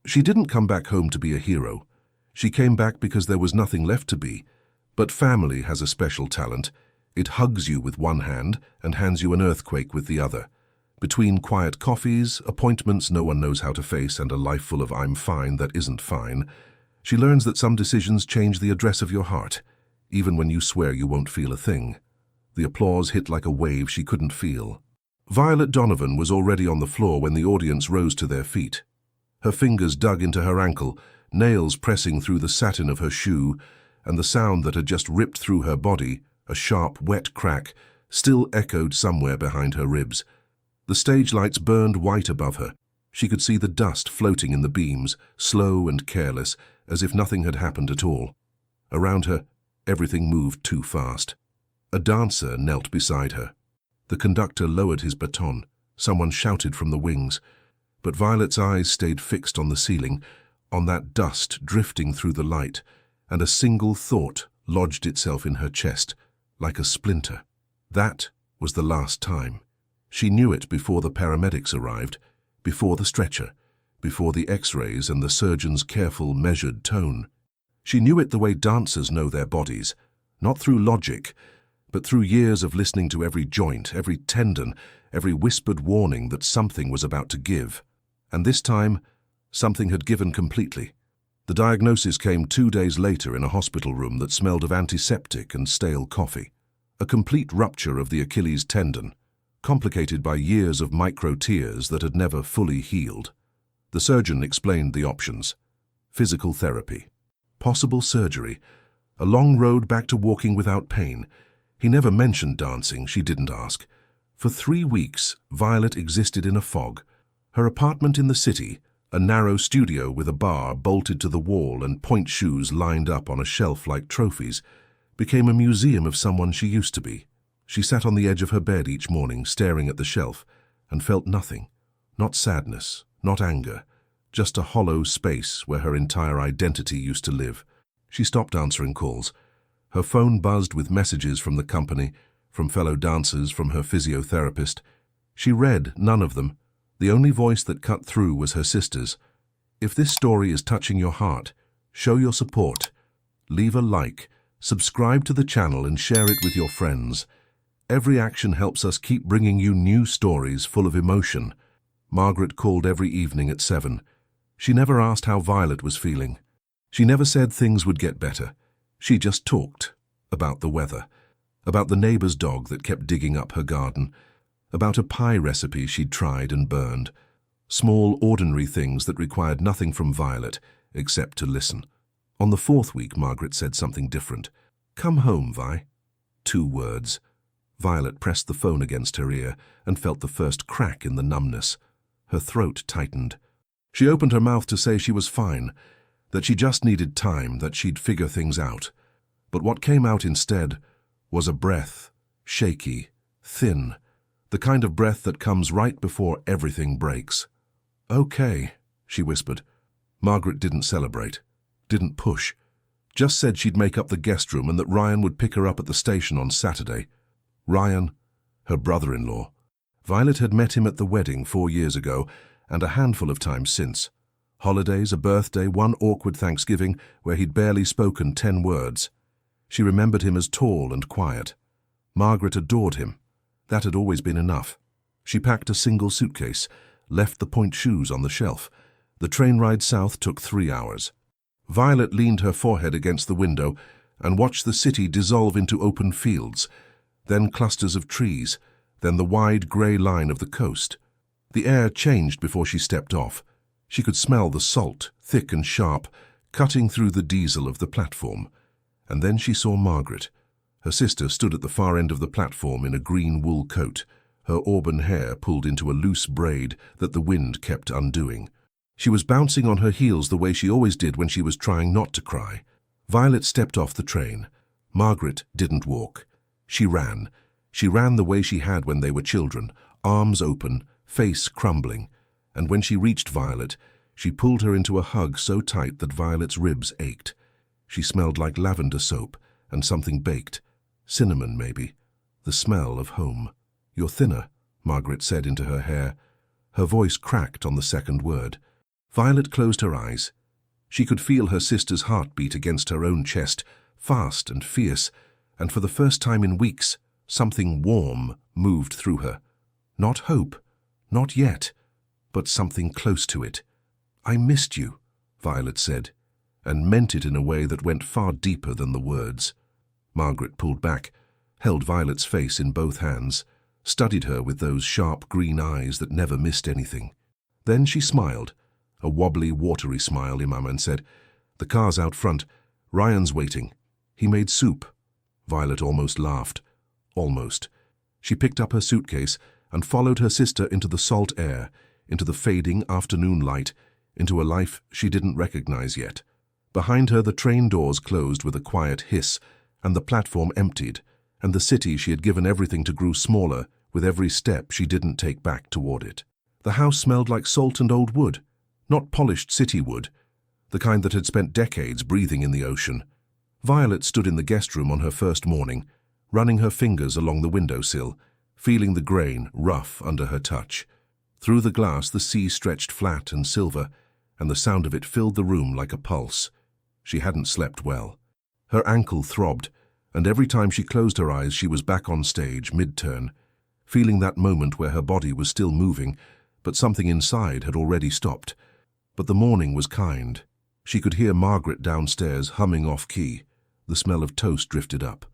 She didn't come back home to be a hero. She came back because there was nothing left to be. But family has a special talent. It hugs you with one hand and hands you an earthquake with the other. Between quiet coffees, appointments no one knows how to face, and a life full of I'm fine that isn't fine, she learns that some decisions change the address of your heart, even when you swear you won't feel a thing. The applause hit like a wave she couldn't feel. Violet Donovan was already on the floor when the audience rose to their feet. Her fingers dug into her ankle, nails pressing through the satin of her shoe, and the sound that had just ripped through her body, a sharp, wet crack, still echoed somewhere behind her ribs. The stage lights burned white above her. She could see the dust floating in the beams, slow and careless, as if nothing had happened at all. Around her, everything moved too fast. A dancer knelt beside her. The conductor lowered his baton. Someone shouted from the wings. But Violet's eyes stayed fixed on the ceiling, on that dust drifting through the light, and a single thought lodged itself in her chest, like a splinter. That was the last time. She knew it before the paramedics arrived, before the stretcher, before the x-rays and the surgeon's careful, measured tone. She knew it the way dancers know their bodies, not through logic, but through years of listening to every joint, every tendon, every whispered warning that something was about to give. And this time, something had given completely. The diagnosis came 2 days later in a hospital room that smelled of antiseptic and stale coffee. A complete rupture of the Achilles tendon, complicated by years of micro-tears that had never fully healed. The surgeon explained the options. Physical therapy, possible surgery, a long road back to walking without pain. He never mentioned dancing, she didn't ask. For 3 weeks, Violet existed in a fog. Her apartment in the city, a narrow studio with a bar bolted to the wall and point shoes lined up on a shelf like trophies, became a museum of someone she used to be. She sat on the edge of her bed each morning, staring at the shelf, and felt nothing. Not sadness, not anger, just a hollow space where her entire identity used to live. She stopped answering calls. Her phone buzzed with messages from the company, from fellow dancers, from her physiotherapist. She read none of them. The only voice that cut through was her sister's. If this story is touching your heart, show your support. Leave a like, subscribe to the channel and share it with your friends. Every action helps us keep bringing you new stories full of emotion. Margaret called every evening at 7. She never asked how Violet was feeling. She never said things would get better. She just talked about the weather, about the neighbor's dog that kept digging up her garden, about a pie recipe she'd tried and burned. Small, ordinary things that required nothing from Violet except to listen. On the 4th week, Margaret said something different. "Come home, Vi." 2 words. Violet pressed the phone against her ear and felt the first crack in the numbness. Her throat tightened. She opened her mouth to say she was fine, that she just needed time, that she'd figure things out. But what came out instead was a breath, shaky, thin, the kind of breath that comes right before everything breaks. "Okay," she whispered. Margaret didn't celebrate, didn't push, just said she'd make up the guest room and that Ryan would pick her up at the station on Saturday. Ryan, her brother-in-law. Violet had met him at the wedding 4 years ago and a handful of times since. Holidays, a birthday, one awkward Thanksgiving where he'd barely spoken 10 words. She remembered him as tall and quiet. Margaret adored him. That had always been enough. She packed a single suitcase, left the point shoes on the shelf. The train ride south took 3 hours. Violet leaned her forehead against the window and watched the city dissolve into open fields, then clusters of trees, then the wide grey line of the coast. The air changed before she stepped off. She could smell the salt, thick and sharp, cutting through the diesel of the platform. And then she saw Margaret. Her sister stood at the far end of the platform in a green wool coat, her auburn hair pulled into a loose braid that the wind kept undoing. She was bouncing on her heels the way she always did when she was trying not to cry. Violet stepped off the train. Margaret didn't walk. She ran. She ran the way she had when they were children, arms open, face crumbling. And when she reached Violet, she pulled her into a hug so tight that Violet's ribs ached. She smelled like lavender soap and something baked. Cinnamon, maybe. The smell of home. "You're thinner," Margaret said into her hair. Her voice cracked on the second word. Violet closed her eyes. She could feel her sister's heartbeat against her own chest, fast and fierce, and for the first time in weeks, something warm moved through her. Not hope, not yet, but something close to it. "I missed you," Violet said, and meant it in a way that went far deeper than the words. Margaret pulled back, held Violet's face in both hands, studied her with those sharp green eyes that never missed anything. Then she smiled, a wobbly, watery smile, and said, "The car's out front. Ryan's waiting. He made soup." Violet almost laughed. Almost. She picked up her suitcase and followed her sister into the salt air, into the fading afternoon light, into a life she didn't recognize yet. Behind her the train doors closed with a quiet hiss, and the platform emptied, and the city she had given everything to grew smaller with every step she didn't take back toward it. The house smelled like salt and old wood, not polished city wood, the kind that had spent decades breathing in the ocean. Violet stood in the guest room on her first morning, running her fingers along the windowsill, feeling the grain rough under her touch. Through the glass the sea stretched flat and silver, and the sound of it filled the room like a pulse. She hadn't slept well. Her ankle throbbed, and every time she closed her eyes she was back on stage, mid-turn, feeling that moment where her body was still moving, but something inside had already stopped. But the morning was kind. She could hear Margaret downstairs humming off-key. The smell of toast drifted up,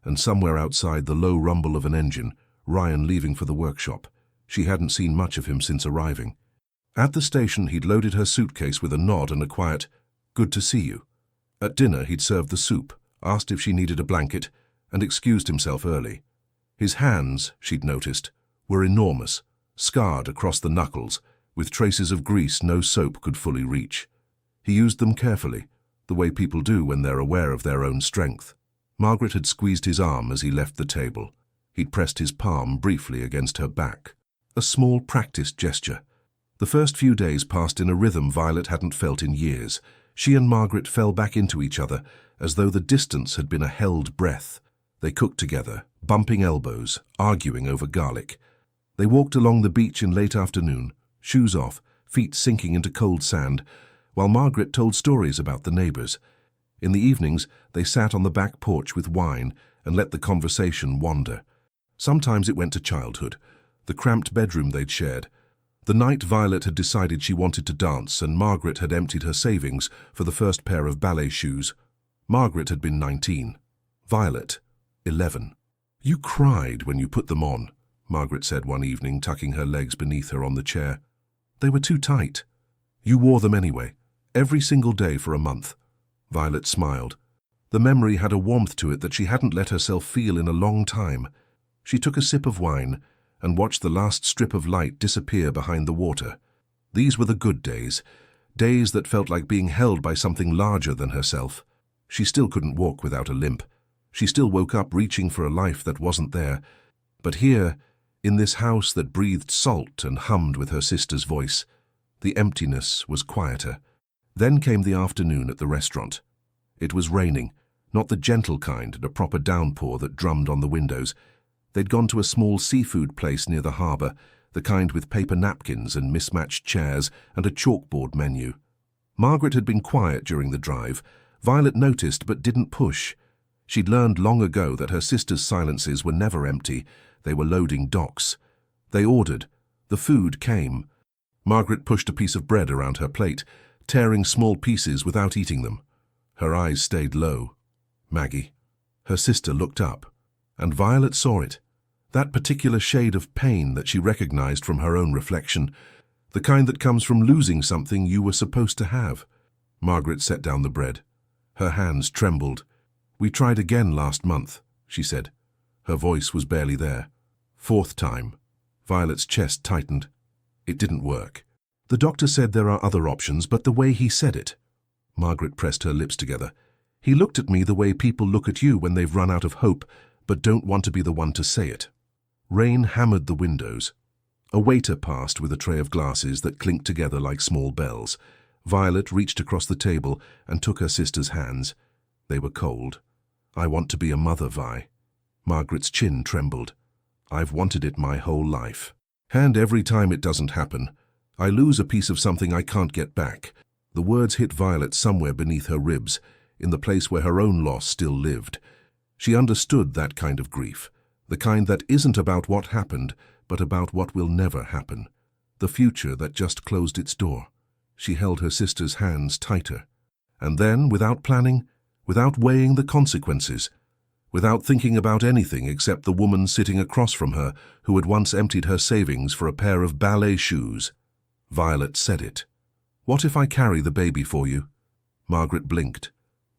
and somewhere outside the low rumble of an engine, Ryan leaving for the workshop. She hadn't seen much of him since arriving. At the station he'd loaded her suitcase with a nod and a quiet, "Good to see you." At dinner he'd served the soup, asked if she needed a blanket, and excused himself early. His hands, she'd noticed, were enormous, scarred across the knuckles, with traces of grease no soap could fully reach. He used them carefully, the way people do when they're aware of their own strength. Margaret had squeezed his arm as he left the table. He'd pressed his palm briefly against her back. A small, practiced gesture. The first few days passed in a rhythm Violet hadn't felt in years. She and Margaret fell back into each other, as though the distance had been a held breath. They cooked together, bumping elbows, arguing over garlic. They walked along the beach in late afternoon, shoes off, feet sinking into cold sand, while Margaret told stories about the neighbors. In the evenings, they sat on the back porch with wine and let the conversation wander. Sometimes it went to childhood, the cramped bedroom they'd shared. The night Violet had decided she wanted to dance and Margaret had emptied her savings for the first pair of ballet shoes. Margaret had been 19. Violet, 11. "You cried when you put them on," Margaret said one evening, tucking her legs beneath her on the chair. "They were too tight. You wore them anyway, every single day for a month." Violet smiled. The memory had a warmth to it that she hadn't let herself feel in a long time. She took a sip of wine and watched the last strip of light disappear behind the water. These were the good days, days that felt like being held by something larger than herself. She still couldn't walk without a limp. She still woke up reaching for a life that wasn't there. But here, in this house that breathed salt and hummed with her sister's voice, the emptiness was quieter. Then came the afternoon at the restaurant. It was raining, not the gentle kind and a proper downpour that drummed on the windows. They'd gone to a small seafood place near the harbour, the kind with paper napkins and mismatched chairs and a chalkboard menu. Margaret had been quiet during the drive. Violet noticed but didn't push. She'd learned long ago that her sister's silences were never empty. They were loading docks. They ordered. The food came. Margaret pushed a piece of bread around her plate, tearing small pieces without eating them. Her eyes stayed low. Maggie. Her sister looked up, and Violet saw it. That particular shade of pain that she recognized from her own reflection, the kind that comes from losing something you were supposed to have. Margaret set down the bread. Her hands trembled. "We tried again last month," she said. Her voice was barely there. "Fourth time." Violet's chest tightened. It didn't work. "The doctor said there are other options, but the way he said it." Margaret pressed her lips together. "He looked at me the way people look at you when they've run out of hope, but don't want to be the one to say it." Rain hammered the windows. A waiter passed with a tray of glasses that clinked together like small bells. Violet reached across the table and took her sister's hands. They were cold. "I want to be a mother, Vi." Margaret's chin trembled. "I've wanted it my whole life. And every time it doesn't happen, I lose a piece of something I can't get back. The words hit Violet somewhere beneath her ribs, in the place where her own loss still lived. She understood that kind of grief, the kind that isn't about what happened, but about what will never happen, the future that just closed its door. She held her sister's hands tighter. And then, without planning, without weighing the consequences, without thinking about anything except the woman sitting across from her who had once emptied her savings for a pair of ballet shoes, Violet said it. "What if I carry the baby for you?" Margaret blinked.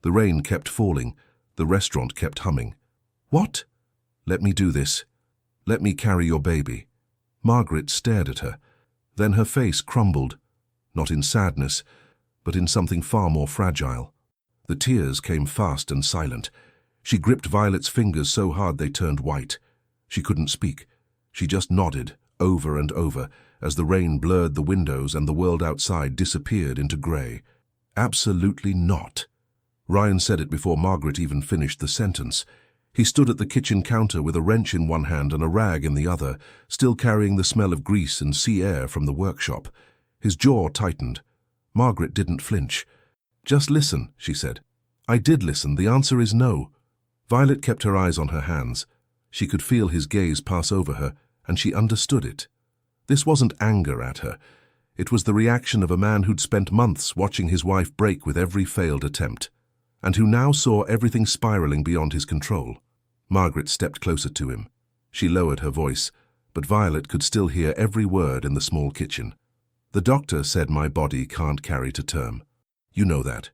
The rain kept falling. The restaurant kept humming. "What?" "Let me do this. Let me carry your baby." Margaret stared at her. Then her face crumbled, not in sadness, but in something far more fragile. The tears came fast and silent. She gripped Violet's fingers so hard they turned white. She couldn't speak. She just nodded, over and over, as the rain blurred the windows and the world outside disappeared into grey. "Absolutely not." Ryan said it before Margaret even finished the sentence. He stood at the kitchen counter with a wrench in one hand and a rag in the other, still carrying the smell of grease and sea air from the workshop. His jaw tightened. Margaret didn't flinch. "Just listen," she said. "I did listen. The answer is no." Violet kept her eyes on her hands. She could feel his gaze pass over her, and she understood it. This wasn't anger at her. It was the reaction of a man who'd spent months watching his wife break with every failed attempt, and who now saw everything spiraling beyond his control. Margaret stepped closer to him. She lowered her voice, but Violet could still hear every word in the small kitchen. "The doctor said my body can't carry to term. You know that.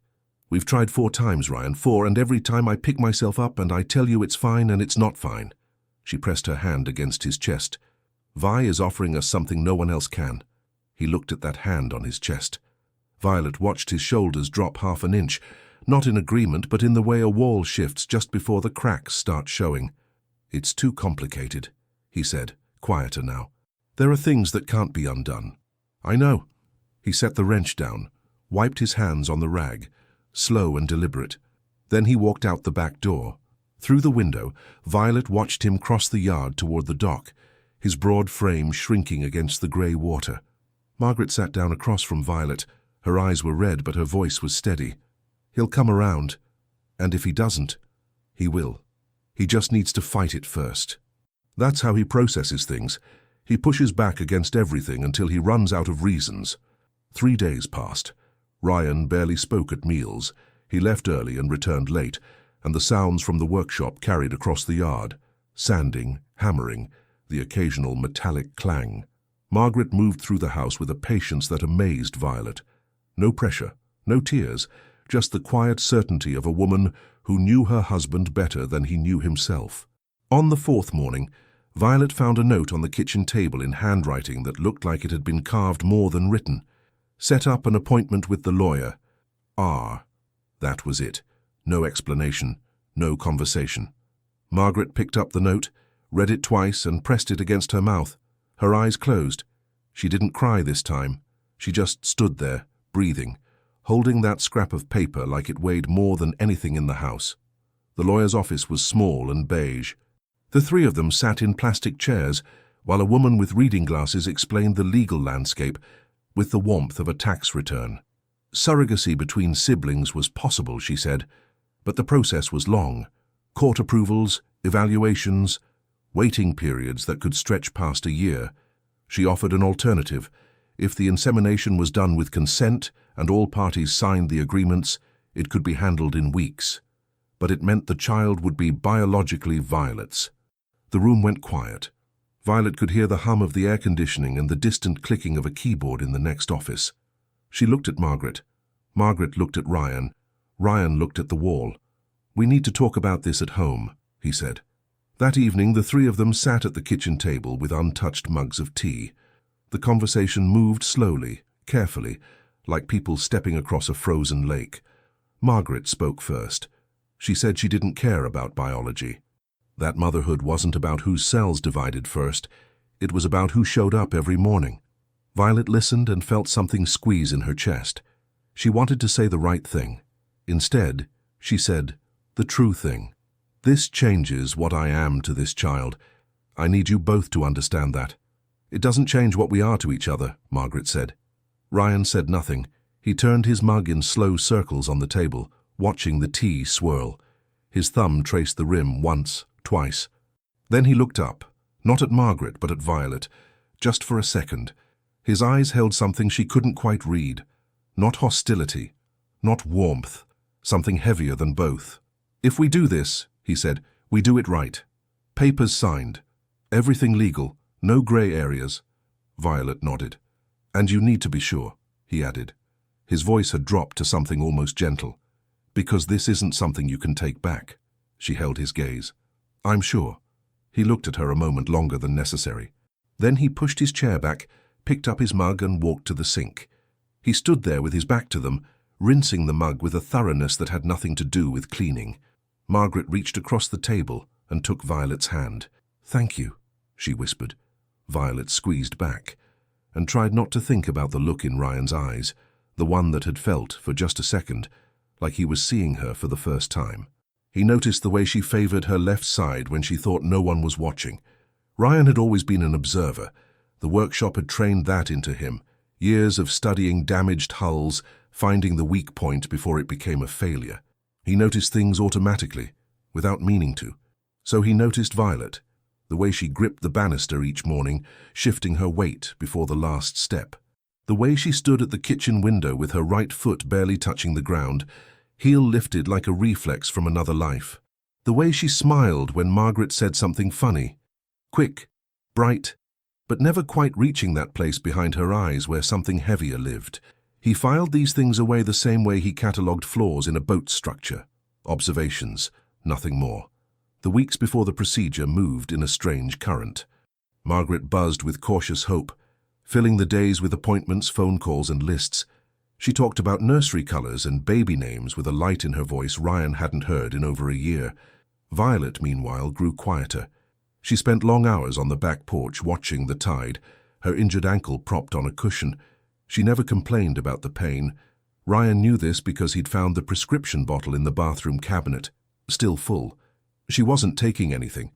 We've tried 4 times, Ryan, 4, and every time I pick myself up and I tell you it's fine and it's not fine." She pressed her hand against his chest. "Vi is offering us something no one else can." He looked at that hand on his chest. Violet watched his shoulders drop half an inch, not in agreement, but in the way a wall shifts just before the cracks start showing. "It's too complicated," he said, quieter now. "There are things that can't be undone." "I know." He set the wrench down, wiped his hands on the rag, slow and deliberate. Then he walked out the back door. Through the window, Violet watched him cross the yard toward the dock, his broad frame shrinking against the grey water. Margaret sat down across from Violet. Her eyes were red, but her voice was steady. "He'll come around, and if he doesn't, he will. He just needs to fight it first." That's how he processes things. He pushes back against everything until he runs out of reasons. 3 days passed. Ryan barely spoke at meals. He left early and returned late, and the sounds from the workshop carried across the yard. Sanding, hammering, the occasional metallic clang. Margaret moved through the house with a patience that amazed Violet. No pressure, no tears, just the quiet certainty of a woman who knew her husband better than he knew himself. On the 4th morning, Violet found a note on the kitchen table in handwriting that looked like it had been carved more than written. "Set up an appointment with the lawyer. R." That was it. No explanation, no conversation. Margaret picked up the note, read it twice and pressed it against her mouth. Her eyes closed. She didn't cry this time. She just stood there, breathing, holding that scrap of paper like it weighed more than anything in the house. The lawyer's office was small and beige. The 3 of them sat in plastic chairs, while a woman with reading glasses explained the legal landscape with the warmth of a tax return. Surrogacy between siblings was possible, she said, but the process was long. Court approvals, evaluations, waiting periods that could stretch past a year. She offered an alternative. If the insemination was done with consent and all parties signed the agreements, it could be handled in weeks. But it meant the child would be biologically Violet's. The room went quiet. Violet could hear the hum of the air conditioning and the distant clicking of a keyboard in the next office. She looked at Margaret. Margaret looked at Ryan. Ryan looked at the wall. "We need to talk about this at home," he said. That evening, the 3 of them sat at the kitchen table with untouched mugs of tea. The conversation moved slowly, carefully, like people stepping across a frozen lake. Margaret spoke first. She said she didn't care about biology. That motherhood wasn't about whose cells divided first. It was about who showed up every morning. Violet listened and felt something squeeze in her chest. She wanted to say the right thing. Instead, she said, "The true thing. This changes what I am to this child. I need you both to understand that. It doesn't change what we are to each other, Margaret said. Ryan said nothing. He turned his mug in slow circles on the table, watching the tea swirl. His thumb traced the rim once, twice. Then he looked up, not at Margaret but at Violet, just for a second. His eyes held something she couldn't quite read. Not hostility, not warmth, something heavier than both. If we do this, he said, we do it right. Papers signed. Everything legal, no grey areas. Violet nodded. And you need to be sure, he added. His voice had dropped to something almost gentle. Because this isn't something you can take back. She held his gaze. I'm sure. He looked at her a moment longer than necessary. Then he pushed his chair back, picked up his mug and walked to the sink. He stood there with his back to them, rinsing the mug with a thoroughness that had nothing to do with cleaning. Margaret reached across the table and took Violet's hand. Thank you, she whispered. Violet squeezed back and tried not to think about the look in Ryan's eyes, the one that had felt, for just a second, like he was seeing her for the first time. He noticed the way she favored her left side when she thought no one was watching. Ryan had always been an observer. The workshop had trained that into him. Years of studying damaged hulls, finding the weak point before it became a failure. He noticed things automatically, without meaning to. So he noticed Violet, the way she gripped the banister each morning, shifting her weight before the last step. The way she stood at the kitchen window with her right foot barely touching the ground, heel lifted like a reflex from another life. The way she smiled when Margaret said something funny. Quick, bright, but never quite reaching that place behind her eyes where something heavier lived. He filed these things away the same way he catalogued flaws in a boat structure. Observations, nothing more. The weeks before the procedure moved in a strange current. Margaret buzzed with cautious hope, filling the days with appointments, phone calls and lists. She talked about nursery colours and baby names with a light in her voice Ryan hadn't heard in over a year. Violet, meanwhile, grew quieter. She spent long hours on the back porch watching the tide, her injured ankle propped on a cushion. She never complained about the pain. Ryan knew this because he'd found the prescription bottle in the bathroom cabinet, still full. She wasn't taking anything.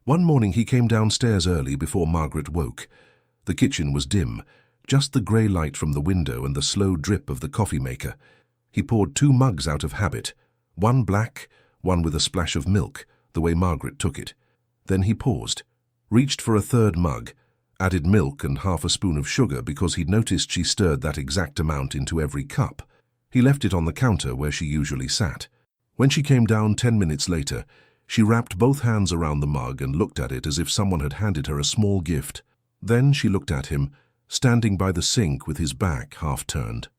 One morning he came downstairs early before Margaret woke. The kitchen was dim, just the grey light from the window and the slow drip of the coffee maker. He poured 2 mugs out of habit, one black, one with a splash of milk, the way Margaret took it. Then he paused, reached for a 3rd mug, added milk and half a spoon of sugar because he'd noticed she stirred that exact amount into every cup. He left it on the counter where she usually sat. When she came down 10 minutes later, she wrapped both hands around the mug and looked at it as if someone had handed her a small gift. Then she looked at him, standing by the sink with his back half turned.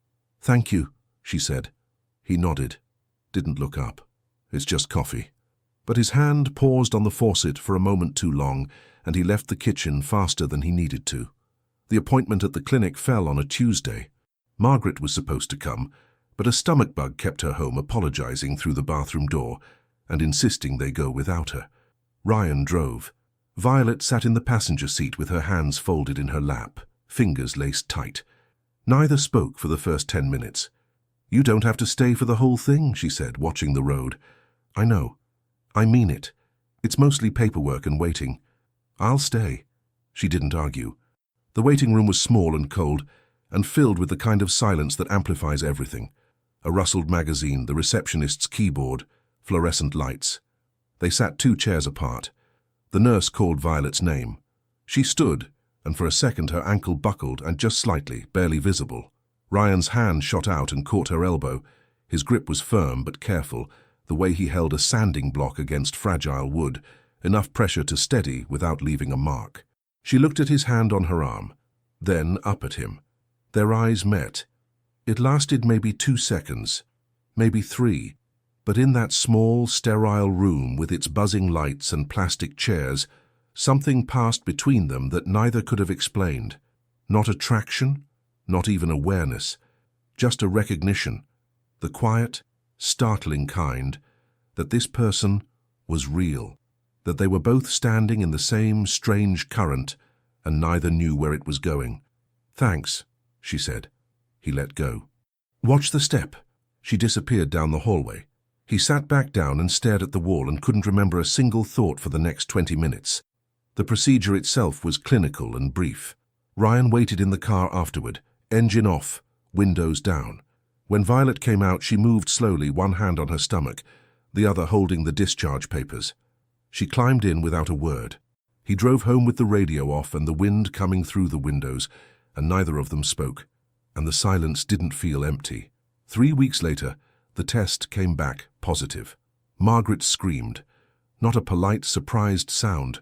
Thank you, she said. He nodded, didn't look up. It's just coffee. But his hand paused on the faucet for a moment too long, and he left the kitchen faster than he needed to. The appointment at the clinic fell on a Tuesday. Margaret was supposed to come, but a stomach bug kept her home, apologizing through the bathroom door and insisting they go without her. Ryan drove. Violet sat in the passenger seat with her hands folded in her lap, fingers laced tight. Neither spoke for the first 10 minutes. You don't have to stay for the whole thing, she said, watching the road. I know. I mean it. It's mostly paperwork and waiting. I'll stay. She didn't argue. The waiting room was small and cold, and filled with the kind of silence that amplifies everything. A rustled magazine, the receptionist's keyboard, fluorescent lights. They sat 2 chairs apart. The nurse called Violet's name. She stood, and for a second her ankle buckled and just slightly, barely visible. Ryan's hand shot out and caught her elbow. His grip was firm but careful, the way he held a sanding block against fragile wood, enough pressure to steady without leaving a mark. She looked at his hand on her arm, then up at him. Their eyes met. It lasted maybe 2 seconds, maybe 3, but in that small, sterile room with its buzzing lights and plastic chairs, something passed between them that neither could have explained. Not attraction, not even awareness, just a recognition, the quiet, startling kind, that this person was real, that they were both standing in the same strange current and neither knew where it was going. Thanks, she said. He let go. Watch the step. She disappeared down the hallway. He sat back down and stared at the wall and couldn't remember a single thought for the next 20 minutes. The procedure itself was clinical and brief. Ryan waited in the car afterward, engine off, windows down. When Violet came out, she moved slowly, one hand on her stomach, the other holding the discharge papers. She climbed in without a word. He drove home with the radio off and the wind coming through the windows, and neither of them spoke, and the silence didn't feel empty. 3 weeks later, the test came back positive. Margaret screamed. Not a polite, surprised sound,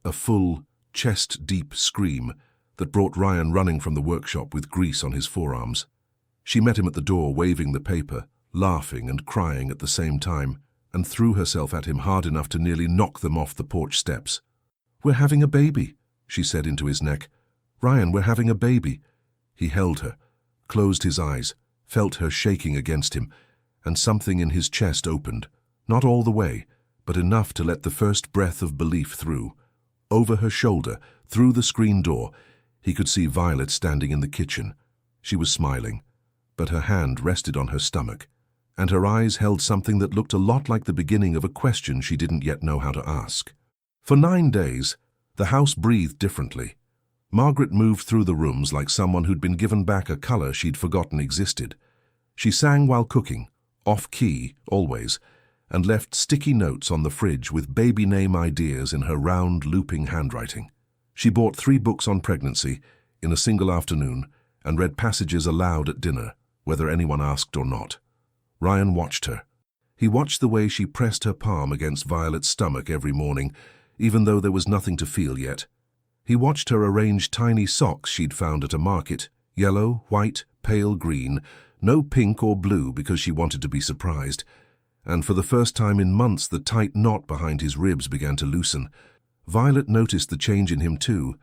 a full, chest-deep scream that brought Ryan running from the workshop with grease on his forearms. She met him at the door, waving the paper, laughing and crying at the same time, and threw herself at him hard enough to nearly knock them off the porch steps. "We're having a baby," she said into his neck. "Ryan, we're having a baby." He held her, closed his eyes, felt her shaking against him, and something in his chest opened, not all the way, but enough to let the first breath of belief through. Over her shoulder, through the screen door, he could see Violet standing in the kitchen. She was smiling, but her hand rested on her stomach, and her eyes held something that looked a lot like the beginning of a question she didn't yet know how to ask. For 9 days, the house breathed differently. Margaret moved through the rooms like someone who'd been given back a color she'd forgotten existed. She sang while cooking, off-key, always, and left sticky notes on the fridge with baby name ideas in her round, looping handwriting. She bought 3 books on pregnancy in a single afternoon and read passages aloud at dinner, whether anyone asked or not. Ryan watched her. He watched the way she pressed her palm against Violet's stomach every morning, even though there was nothing to feel yet. He watched her arrange tiny socks she'd found at a market, yellow, white, pale green, no pink or blue because she wanted to be surprised. And for the first time in months, the tight knot behind his ribs began to loosen. Violet noticed the change in him too.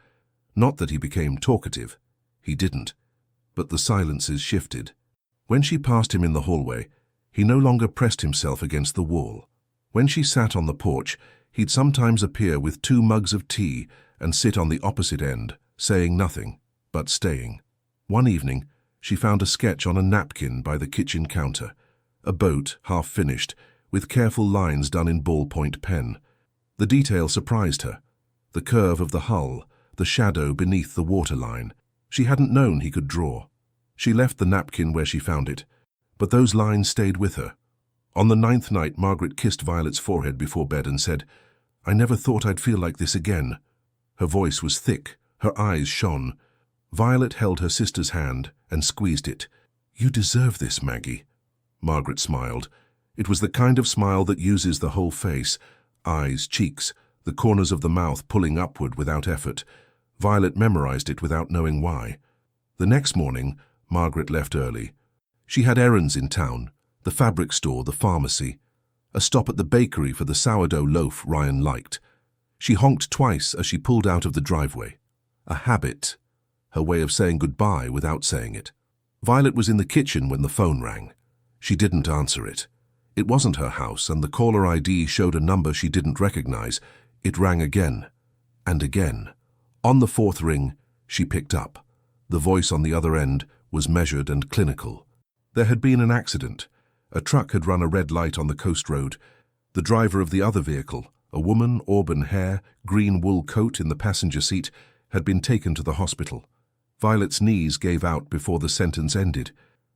Not that he became talkative. He didn't. But the silences shifted. When she passed him in the hallway, he no longer pressed himself against the wall. When she sat on the porch, he'd sometimes appear with 2 mugs of tea and sit on the opposite end, saying nothing, but staying. One evening, she found a sketch on a napkin by the kitchen counter, a boat, half finished, with careful lines done in ballpoint pen. The detail surprised her. The curve of the hull, the shadow beneath the waterline. She hadn't known he could draw. She left the napkin where she found it, but those lines stayed with her. On the 9th night, Margaret kissed Violet's forehead before bed and said, "I never thought I'd feel like this again." Her voice was thick, her eyes shone. Violet held her sister's hand and squeezed it. "You deserve this, Maggie." Margaret smiled. It was the kind of smile that uses the whole face, eyes, cheeks, the corners of the mouth pulling upward without effort. Violet memorized it without knowing why. The next morning, Margaret left early. She had errands in town, the fabric store, the pharmacy, a stop at the bakery for the sourdough loaf Ryan liked. She honked twice as she pulled out of the driveway. A habit, her way of saying goodbye without saying it. Violet was in the kitchen when the phone rang. She didn't answer it. It wasn't her house, and the caller ID showed a number she didn't recognize. It rang again, and again. On the 4th ring, she picked up. The voice on the other end was measured and clinical. There had been an accident. A truck had run a red light on the coast road. The driver of the other vehicle, a woman, auburn hair, green wool coat in the passenger seat, had been taken to the hospital. Violet's knees gave out before the sentence ended.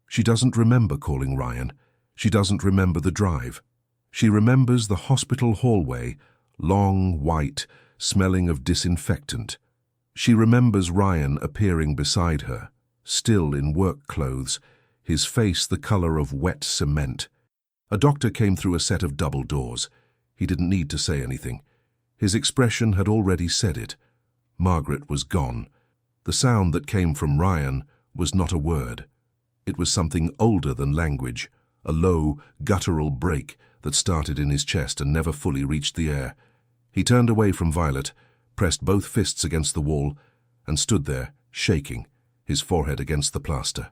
She doesn't remember calling Ryan. She doesn't remember the drive. She remembers the hospital hallway, long, white, smelling of disinfectant. She remembers Ryan appearing beside her, still in work clothes, his face the color of wet cement. A doctor came through a set of double doors. He didn't need to say anything. His expression had already said it. Margaret was gone. The sound that came from Ryan was not a word. It was something older than language, a low, guttural break that started in his chest and never fully reached the air. He turned away from Violet, pressed both fists against the wall, and stood there, shaking, his forehead against the plaster.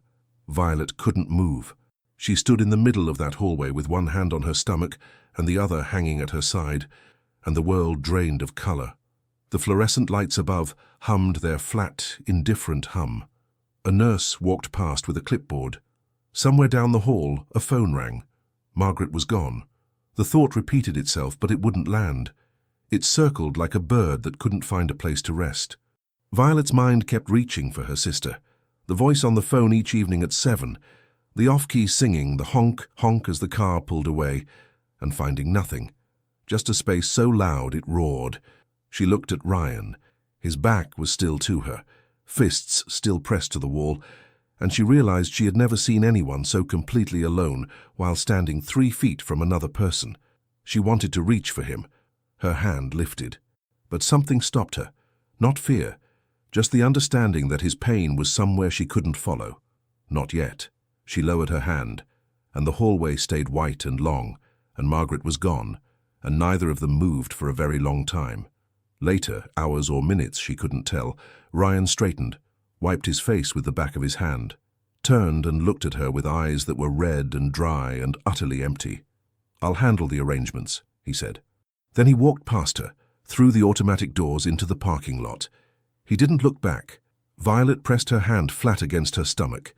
Violet couldn't move. She stood in the middle of that hallway with one hand on her stomach and the other hanging at her side, and the world drained of color. The fluorescent lights above hummed their flat, indifferent hum. A nurse walked past with a clipboard. Somewhere down the hall, a phone rang. Margaret was gone. The thought repeated itself, but it wouldn't land. It circled like a bird that couldn't find a place to rest. Violet's mind kept reaching for her sister. The voice on the phone each evening at 7, the off-key singing, the honk, honk as the car pulled away, and finding nothing. Just a space so loud it roared. She looked at Ryan. His back was still to her, fists still pressed to the wall, and she realized she had never seen anyone so completely alone while standing 3 feet from another person. She wanted to reach for him. Her hand lifted. But something stopped her. Not fear, just the understanding that his pain was somewhere she couldn't follow. Not yet. She lowered her hand, and the hallway stayed white and long, and Margaret was gone, and neither of them moved for a very long time. Later, hours or minutes, she couldn't tell, Ryan straightened, wiped his face with the back of his hand, turned and looked at her with eyes that were red and dry and utterly empty. "I'll handle the arrangements," he said. Then he walked past her, through the automatic doors into the parking lot. He didn't look back. Violet pressed her hand flat against her stomach.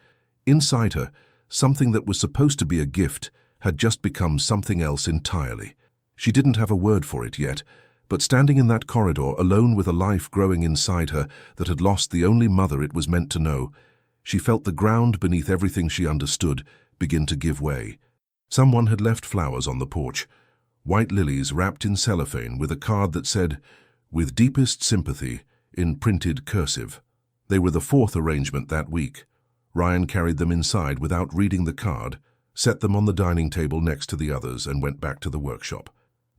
Inside her, something that was supposed to be a gift had just become something else entirely. She didn't have a word for it yet, but standing in that corridor, alone with a life growing inside her that had lost the only mother it was meant to know, she felt the ground beneath everything she understood begin to give way. Someone had left flowers on the porch, white lilies wrapped in cellophane with a card that said, "With deepest sympathy," in printed cursive. They were the 4th arrangement that week. Ryan carried them inside without reading the card, set them on the dining table next to the others, and went back to the workshop.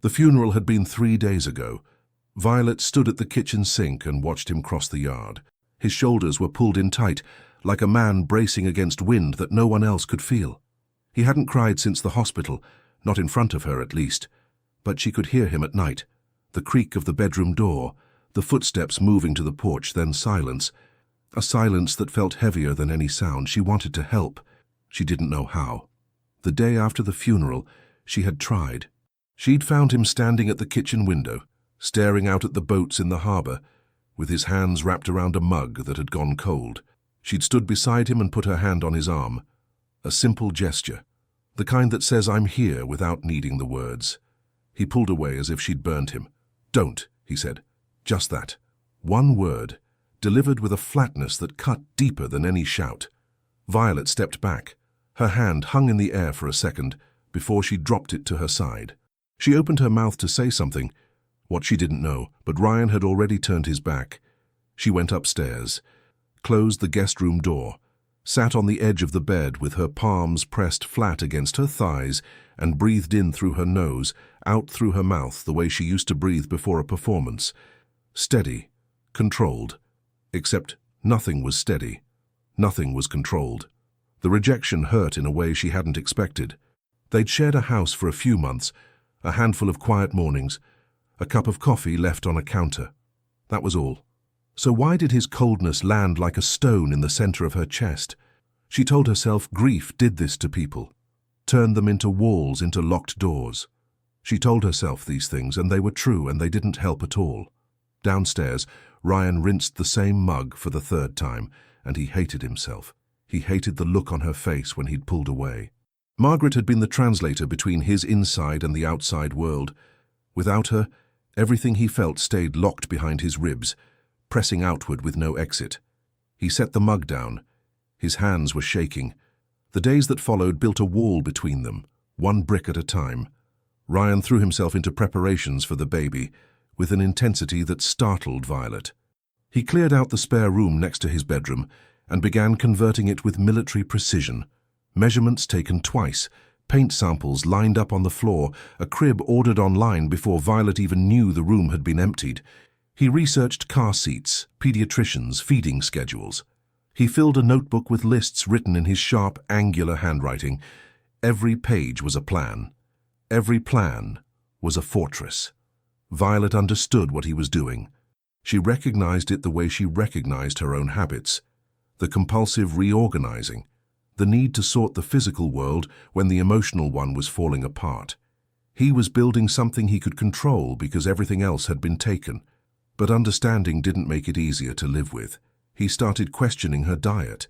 The funeral had been 3 days ago. Violet stood at the kitchen sink and watched him cross the yard. His shoulders were pulled in tight, like a man bracing against wind that no one else could feel. He hadn't cried since the hospital, not in front of her at least, but she could hear him at night. The creak of the bedroom door, the footsteps moving to the porch, then silence. A silence that felt heavier than any sound. She wanted to help. She didn't know how. The day after the funeral, she had tried. She'd found him standing at the kitchen window, staring out at the boats in the harbor, with his hands wrapped around a mug that had gone cold. She'd stood beside him and put her hand on his arm. A simple gesture, the kind that says, "I'm here," without needing the words. He pulled away as if she'd burned him. "Don't," he said. Just that. One word, delivered with a flatness that cut deeper than any shout. Violet stepped back. Her hand hung in the air for a second before she dropped it to her side. She opened her mouth to say something, what she didn't know, but Ryan had already turned his back. She went upstairs, closed the guest room door, sat on the edge of the bed with her palms pressed flat against her thighs, and breathed in through her nose, out through her mouth the way she used to breathe before a performance. Steady, controlled. Except nothing was steady. Nothing was controlled. The rejection hurt in a way she hadn't expected. They'd shared a house for a few months, a handful of quiet mornings, a cup of coffee left on a counter. That was all. So why did his coldness land like a stone in the center of her chest? She told herself grief did this to people, turned them into walls, into locked doors. She told herself these things, and they were true, and they didn't help at all. Downstairs, Ryan rinsed the same mug for the 3rd time, and he hated himself. He hated the look on her face when he'd pulled away. Margaret had been the translator between his inside and the outside world. Without her, everything he felt stayed locked behind his ribs, pressing outward with no exit. He set the mug down. His hands were shaking. The days that followed built a wall between them, one brick at a time. Ryan threw himself into preparations for the baby, with an intensity that startled Violet. He cleared out the spare room next to his bedroom and began converting it with military precision. Measurements taken twice, paint samples lined up on the floor, a crib ordered online before Violet even knew the room had been emptied. He researched car seats, pediatricians, feeding schedules. He filled a notebook with lists written in his sharp, angular handwriting. Every page was a plan. Every plan was a fortress. Violet understood what he was doing. She recognized it the way she recognized her own habits. The compulsive reorganizing. The need to sort the physical world when the emotional one was falling apart. He was building something he could control because everything else had been taken. But understanding didn't make it easier to live with. He started questioning her diet.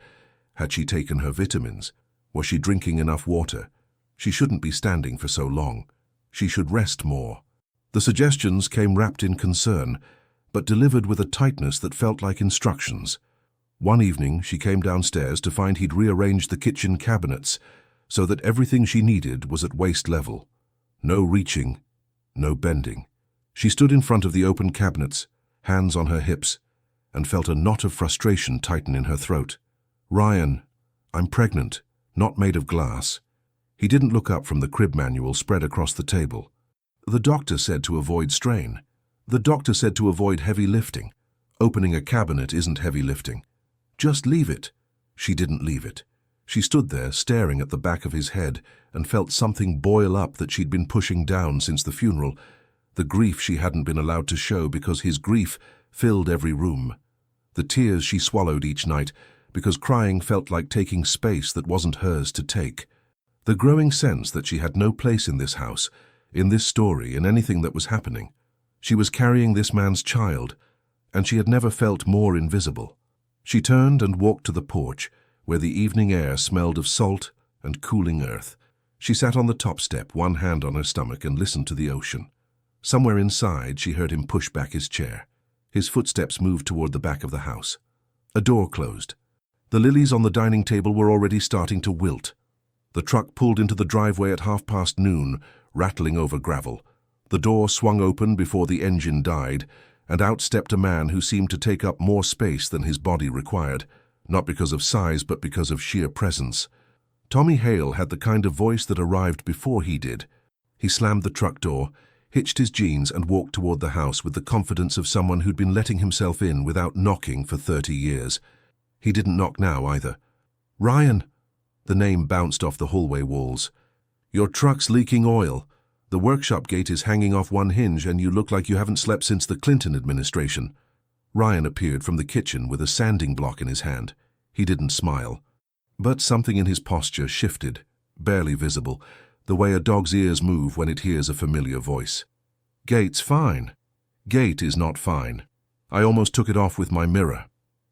Had she taken her vitamins? Was she drinking enough water? She shouldn't be standing for so long. She should rest more. The suggestions came wrapped in concern, but delivered with a tightness that felt like instructions. One evening, she came downstairs to find he'd rearranged the kitchen cabinets so that everything she needed was at waist level. No reaching, no bending. She stood in front of the open cabinets, hands on her hips, and felt a knot of frustration tighten in her throat. "Ryan, I'm pregnant, not made of glass." He didn't look up from the crib manual spread across the table. "The doctor said to avoid strain. The doctor said to avoid heavy lifting. Opening a cabinet isn't heavy lifting. Just leave it." She didn't leave it. She stood there staring at the back of his head and felt something boil up that she'd been pushing down since the funeral, the grief she hadn't been allowed to show because his grief filled every room, the tears she swallowed each night because crying felt like taking space that wasn't hers to take, the growing sense that she had no place in this house, in this story, in anything that was happening. She was carrying this man's child, and she had never felt more invisible. She turned and walked to the porch, where the evening air smelled of salt and cooling earth. She sat on the top step, one hand on her stomach, and listened to the ocean. Somewhere inside, she heard him push back his chair. His footsteps moved toward the back of the house. A door closed. The lilies on the dining table were already starting to wilt. The truck pulled into the driveway at noon, rattling over gravel. The door swung open before the engine died, and out stepped a man who seemed to take up more space than his body required, not because of size but because of sheer presence. Tommy Hale had the kind of voice that arrived before he did. He slammed the truck door, hitched his jeans, and walked toward the house with the confidence of someone who'd been letting himself in without knocking for 30 years. He didn't knock now either. "Ryan!" The name bounced off the hallway walls. "Your truck's leaking oil. The workshop gate is hanging off one hinge, and you look like you haven't slept since the Clinton administration." Ryan appeared from the kitchen with a sanding block in his hand. He didn't smile. But something in his posture shifted, barely visible, the way a dog's ears move when it hears a familiar voice. "Gate's fine." "Gate is not fine. I almost took it off with my mirror."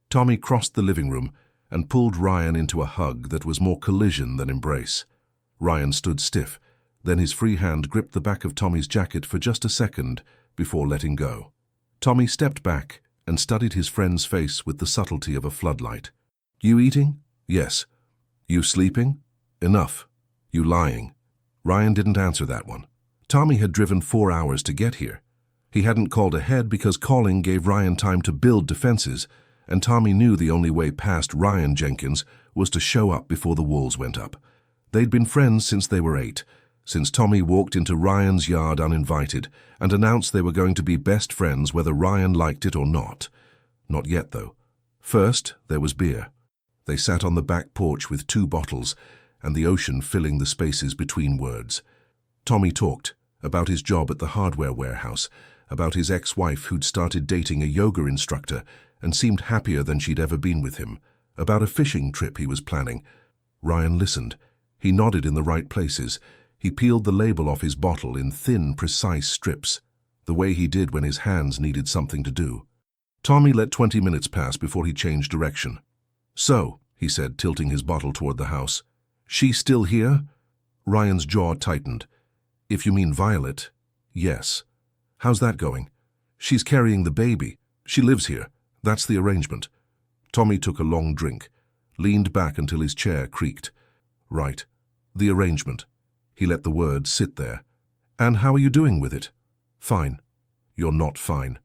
Tommy crossed the living room and pulled Ryan into a hug that was more collision than embrace. Ryan stood stiff, then his free hand gripped the back of Tommy's jacket for just a second before letting go. Tommy stepped back and studied his friend's face with the subtlety of a floodlight. "You eating?" "Yes." "You sleeping?" "Enough." "You lying?" Ryan didn't answer that one. Tommy had driven 4 hours to get here. He hadn't called ahead because calling gave Ryan time to build defenses, and Tommy knew the only way past Ryan Jenkins was to show up before the walls went up. They'd been friends since they were 8, since Tommy walked into Ryan's yard uninvited and announced they were going to be best friends whether Ryan liked it or not. Not yet, though. First, there was beer. They sat on the back porch with 2 bottles, and the ocean filling the spaces between words. Tommy talked about his job at the hardware warehouse, about his ex-wife who'd started dating a yoga instructor and seemed happier than she'd ever been with him, about a fishing trip he was planning. Ryan listened. He nodded in the right places. He peeled the label off his bottle in thin, precise strips, the way he did when his hands needed something to do. Tommy let 20 minutes pass before he changed direction. "So," he said, tilting his bottle toward the house. "She's still here?" Ryan's jaw tightened. "If you mean Violet, yes." "How's that going?" "She's carrying the baby. She lives here. That's the arrangement." Tommy took a long drink, leaned back until his chair creaked. "Right. The arrangement." He let the word sit there. "And how are you doing with it?" "Fine." "You're not fine.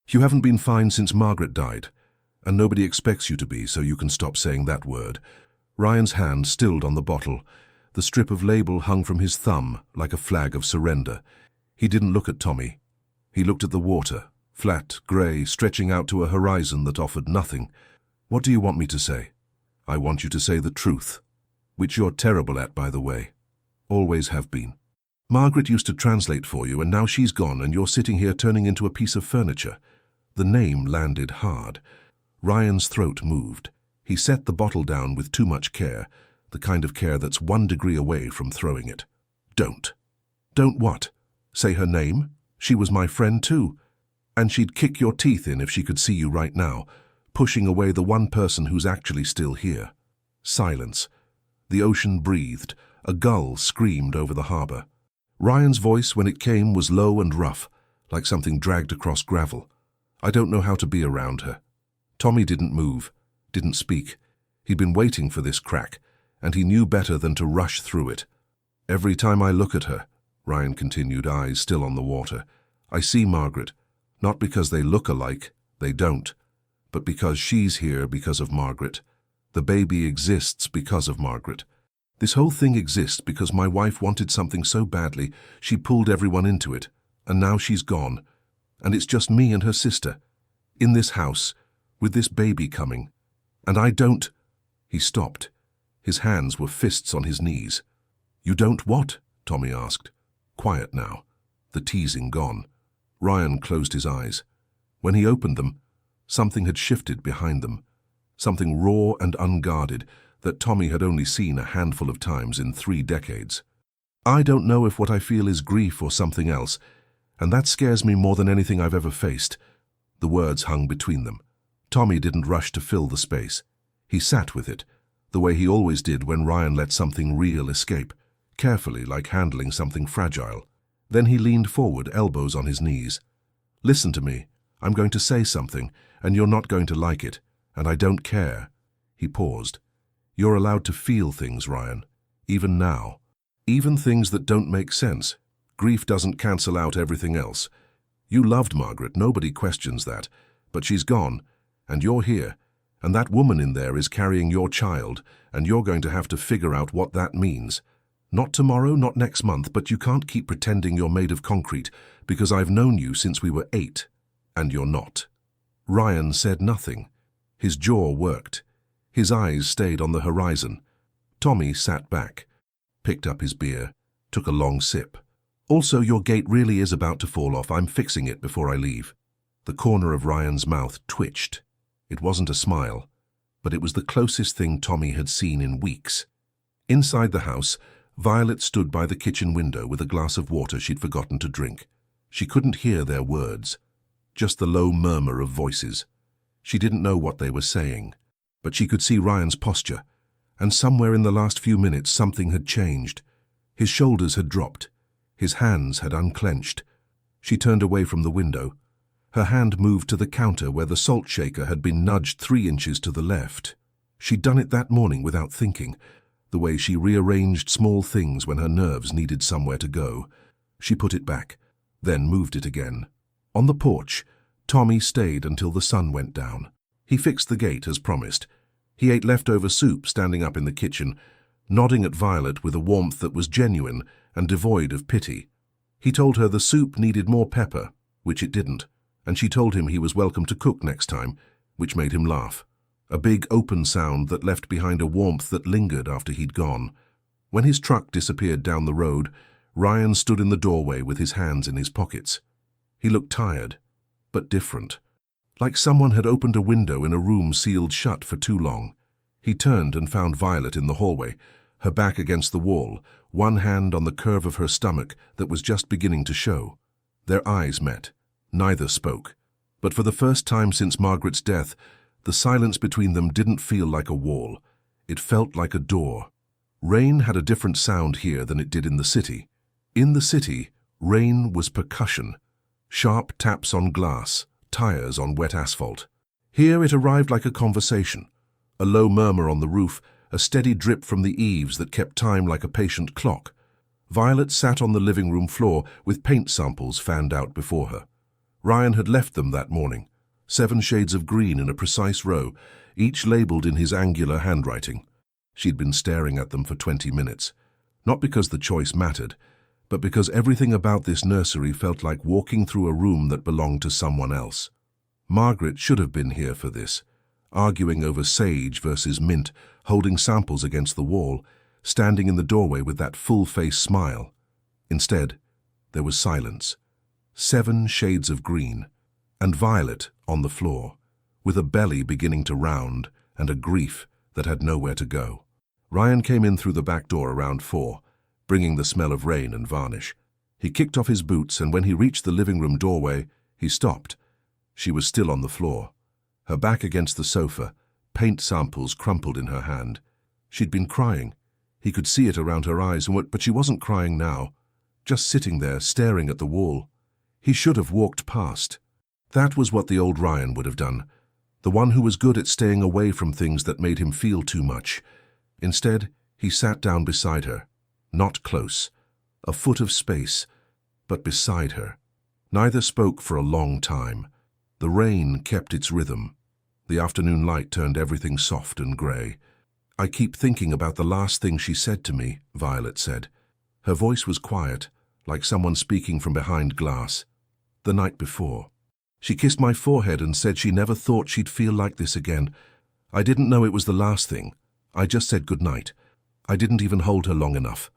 You haven't been fine since Margaret died, and nobody expects you to be, so you can stop saying that word." Ryan's hand stilled on the bottle. The strip of label hung from his thumb like a flag of surrender. He didn't look at Tommy. He looked at the water, flat, grey, stretching out to a horizon that offered nothing. "What do you want me to say?" "I want you to say the truth, which you're terrible at, by the way. Always have been. Margaret used to translate for you, and now she's gone, and you're sitting here turning into a piece of furniture." The name landed hard. Ryan's throat moved. He set the bottle down with too much care, the kind of care that's 1 degree away from throwing it. "Don't." "Don't what?" "Say her name. She was my friend too. And she'd kick your teeth in if she could see you right now, pushing away the one person who's actually still here." Silence. The ocean breathed. A gull screamed over the harbor. Ryan's voice, when it came, was low and rough, like something dragged across gravel. I don't know how to be around her." Tommy didn't move, didn't speak. He'd been waiting for this crack, and he knew better than to rush through it. "Every time I look at her," Ryan continued, eyes still on the water, "I see Margaret, not because they look alike, they don't, but because she's here because of Margaret. The baby exists because of Margaret. This whole thing exists because my wife wanted something so badly, she pulled everyone into it, and now she's gone. And it's just me and her sister, in this house, with this baby coming. And I don't—" He stopped. His hands were fists on his knees. "You don't what?" Tommy asked. Quiet now, the teasing gone. Ryan closed his eyes. When he opened them, something had shifted behind them, something raw and unguarded that Tommy had only seen a handful of times in 3 decades. "I don't know if what I feel is grief or something else, and that scares me more than anything I've ever faced." The words hung between them. Tommy didn't rush to fill the space. He sat with it, the way he always did when Ryan let something real escape, carefully, like handling something fragile. Then he leaned forward, elbows on his knees. "Listen to me. I'm going to say something, and you're not going to like it, and I don't care." He paused. "You're allowed to feel things, Ryan, even now. Even things that don't make sense. Grief doesn't cancel out everything else. You loved Margaret, nobody questions that, but she's gone, and you're here, and that woman in there is carrying your child, and you're going to have to figure out what that means. Not tomorrow, not next month, but you can't keep pretending you're made of concrete, because I've known you since we were 8, and you're not." Ryan said nothing. His jaw worked. His eyes stayed on the horizon. Tommy sat back, picked up his beer, took a long sip. "Also, your gate really is about to fall off. I'm fixing it before I leave." The corner of Ryan's mouth twitched. It wasn't a smile, but it was the closest thing Tommy had seen in weeks. Inside the house, Violet stood by the kitchen window with a glass of water she'd forgotten to drink. She couldn't hear their words, just the low murmur of voices. She didn't know what they were saying, but she could see Ryan's posture, and somewhere in the last few minutes something had changed. His shoulders had dropped. His hands had unclenched. She turned away from the window. Her hand moved to the counter where the salt shaker had been nudged 3 inches to the left. She'd done it that morning without thinking, the way she rearranged small things when her nerves needed somewhere to go. She put it back, then moved it again. On the porch, Tommy stayed until the sun went down. He fixed the gate as promised. He ate leftover soup standing up in the kitchen, nodding at Violet with a warmth that was genuine and devoid of pity. He told her the soup needed more pepper, which it didn't, and she told him he was welcome to cook next time, which made him laugh. A big open sound that left behind a warmth that lingered after he'd gone. When his truck disappeared down the road, Ryan stood in the doorway with his hands in his pockets. He looked tired, but different, like someone had opened a window in a room sealed shut for too long. He turned and found Violet in the hallway, her back against the wall, one hand on the curve of her stomach that was just beginning to show. Their eyes met. Neither spoke. But for the first time since Margaret's death, the silence between them didn't feel like a wall. It felt like a door. Rain had a different sound here than it did in the city. In the city, rain was percussion. Sharp taps on glass, tires on wet asphalt. Here it arrived like a conversation. A low murmur on the roof, a steady drip from the eaves that kept time like a patient clock. Violet sat on the living room floor with paint samples fanned out before her. Ryan had left them that morning, 7 shades of green in a precise row, each labelled in his angular handwriting. She'd been staring at them for 20 minutes, not because the choice mattered, but because everything about this nursery felt like walking through a room that belonged to someone else. Margaret should have been here for this, arguing over sage versus mint, holding samples against the wall, standing in the doorway with that full-face smile. Instead, there was silence. 7 shades of green, and Violet on the floor, with a belly beginning to round and a grief that had nowhere to go. Ryan came in through the back door around 4, bringing the smell of rain and varnish. He kicked off his boots, and when he reached the living room doorway, he stopped. She was still on the floor, her back against the sofa, paint samples crumpled in her hand. She'd been crying. He could see it around her eyes, but she wasn't crying now, just sitting there staring at the wall. He should have walked past. That was what the old Ryan would have done, the one who was good at staying away from things that made him feel too much. Instead, he sat down beside her, not close, a foot of space, but beside her. Neither spoke for a long time. The rain kept its rhythm. The afternoon light turned everything soft and grey. "I keep thinking about the last thing she said to me," Violet said. Her voice was quiet, like someone speaking from behind glass. "The night before. She kissed my forehead and said she never thought she'd feel like this again. I didn't know it was the last thing. I just said good night. I didn't even hold her long enough."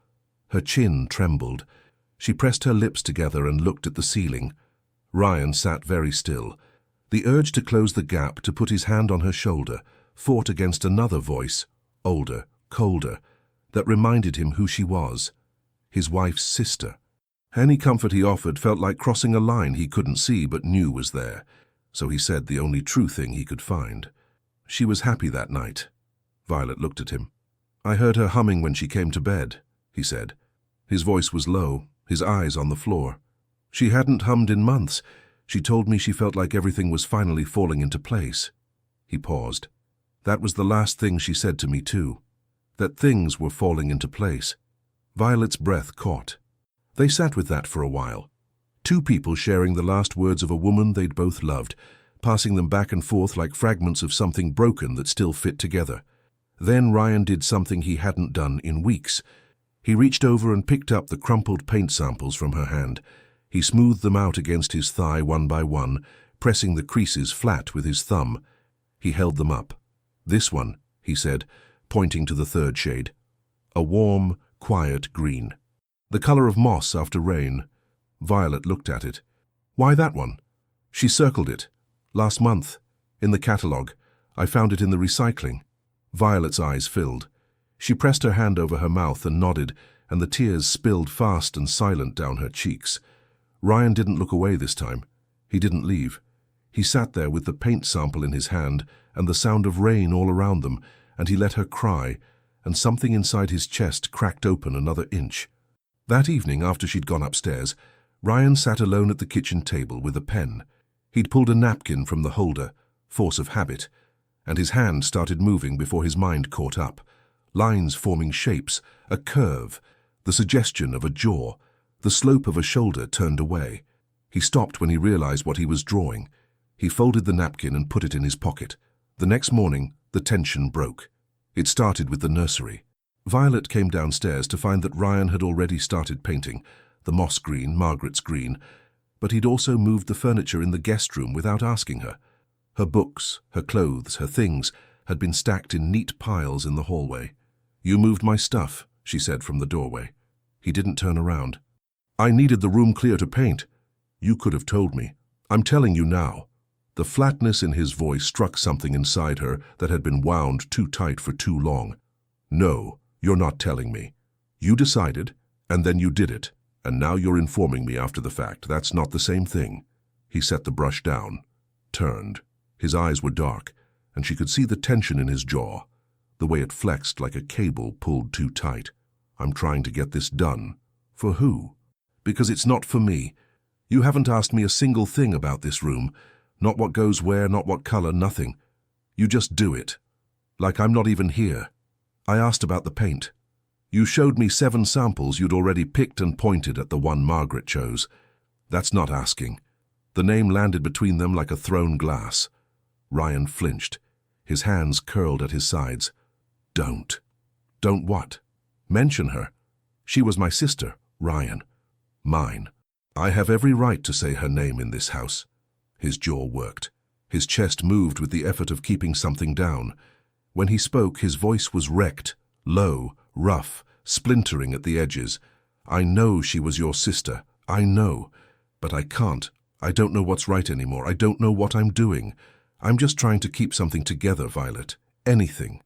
Her chin trembled. She pressed her lips together and looked at the ceiling. Ryan sat very still. The urge to close the gap, to put his hand on her shoulder, fought against another voice, older, colder, that reminded him who she was, his wife's sister. Any comfort he offered felt like crossing a line he couldn't see but knew was there, so he said the only true thing he could find. "She was happy that night." Violet looked at him. "I heard her humming when she came to bed," he said. His voice was low, his eyes on the floor. "She hadn't hummed in months. She told me she felt like everything was finally falling into place." He paused. "That was the last thing she said to me too, that things were falling into place." Violet's breath caught. They sat with that for a while. Two people sharing the last words of a woman they'd both loved, passing them back and forth like fragments of something broken that still fit together. Then Ryan did something he hadn't done in weeks. He reached over and picked up the crumpled paint samples from her hand. He smoothed them out against his thigh one by one, pressing the creases flat with his thumb. He held them up. "This one," he said, pointing to the third shade. A warm, quiet green. The color of moss after rain. Violet looked at it. "Why that one?" She circled it. "Last month, in the catalogue. I found it in the recycling." Violet's eyes filled. She pressed her hand over her mouth and nodded, and the tears spilled fast and silent down her cheeks. Ryan didn't look away this time. He didn't leave. He sat there with the paint sample in his hand and the sound of rain all around them, and he let her cry, and something inside his chest cracked open another inch. That evening, after she'd gone upstairs, Ryan sat alone at the kitchen table with a pen. He'd pulled a napkin from the holder, force of habit, and his hand started moving before his mind caught up. Lines forming shapes, a curve, the suggestion of a jaw, the slope of a shoulder turned away. He stopped when he realized what he was drawing. He folded the napkin and put it in his pocket. The next morning, the tension broke. It started with the nursery. Violet came downstairs to find that Ryan had already started painting, the moss green, Margaret's green, but he'd also moved the furniture in the guest room without asking her. Her books, her clothes, her things had been stacked in neat piles in the hallway. "You moved my stuff," she said from the doorway. He didn't turn around. "I needed the room clear to paint." "You could have told me. I'm telling you now." The flatness in his voice struck something inside her that had been wound too tight for too long. "No, you're not telling me. You decided, and then you did it, and now you're informing me after the fact. That's not the same thing." He set the brush down, turned. His eyes were dark, and she could see the tension in his jaw, the way it flexed like a cable pulled too tight. "I'm trying to get this done." "For who?" "Because it's not for me. You haven't asked me a single thing about this room. Not what goes where, not what color, nothing. You just do it. Like I'm not even here. I asked about the paint. You showed me 7 samples you'd already picked and pointed at the one Margaret chose. That's not asking." The name landed between them like a thrown glass. Ryan flinched. His hands curled at his sides. "Don't." "Don't what?" "Mention her. She was my sister, Ryan. Mine. I have every right to say her name in this house." His jaw worked. His chest moved with the effort of keeping something down. When he spoke, his voice was wrecked, low, rough, splintering at the edges. "I know she was your sister. I know. But I can't. I don't know what's right anymore. I don't know what I'm doing. I'm just trying to keep something together, Violet. Anything."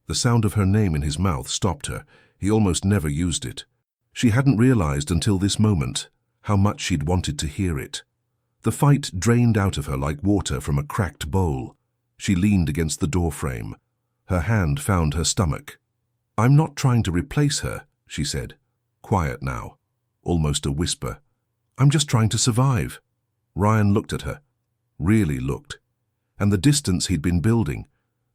The sound of her name in his mouth stopped her. He almost never used it. She hadn't realized until this moment how much she'd wanted to hear it. The fight drained out of her like water from a cracked bowl. She leaned against the doorframe. Her hand found her stomach. "I'm not trying to replace her," she said. Quiet now, almost a whisper. "I'm just trying to survive." Ryan looked at her. really looked. And the distance he'd been building,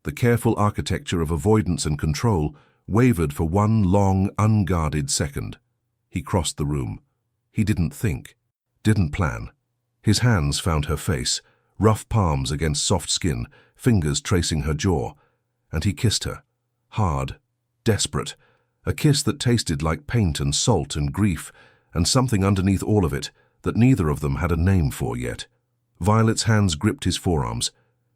the careful architecture of avoidance and control, wavered for one long, unguarded second. He crossed the room. He didn't think, didn't plan. His hands found her face, rough palms against soft skin, fingers tracing her jaw, and he kissed her. Hard, desperate, a kiss that tasted like paint and salt and grief, and something underneath all of it that neither of them had a name for yet. Violet's hands gripped his forearms.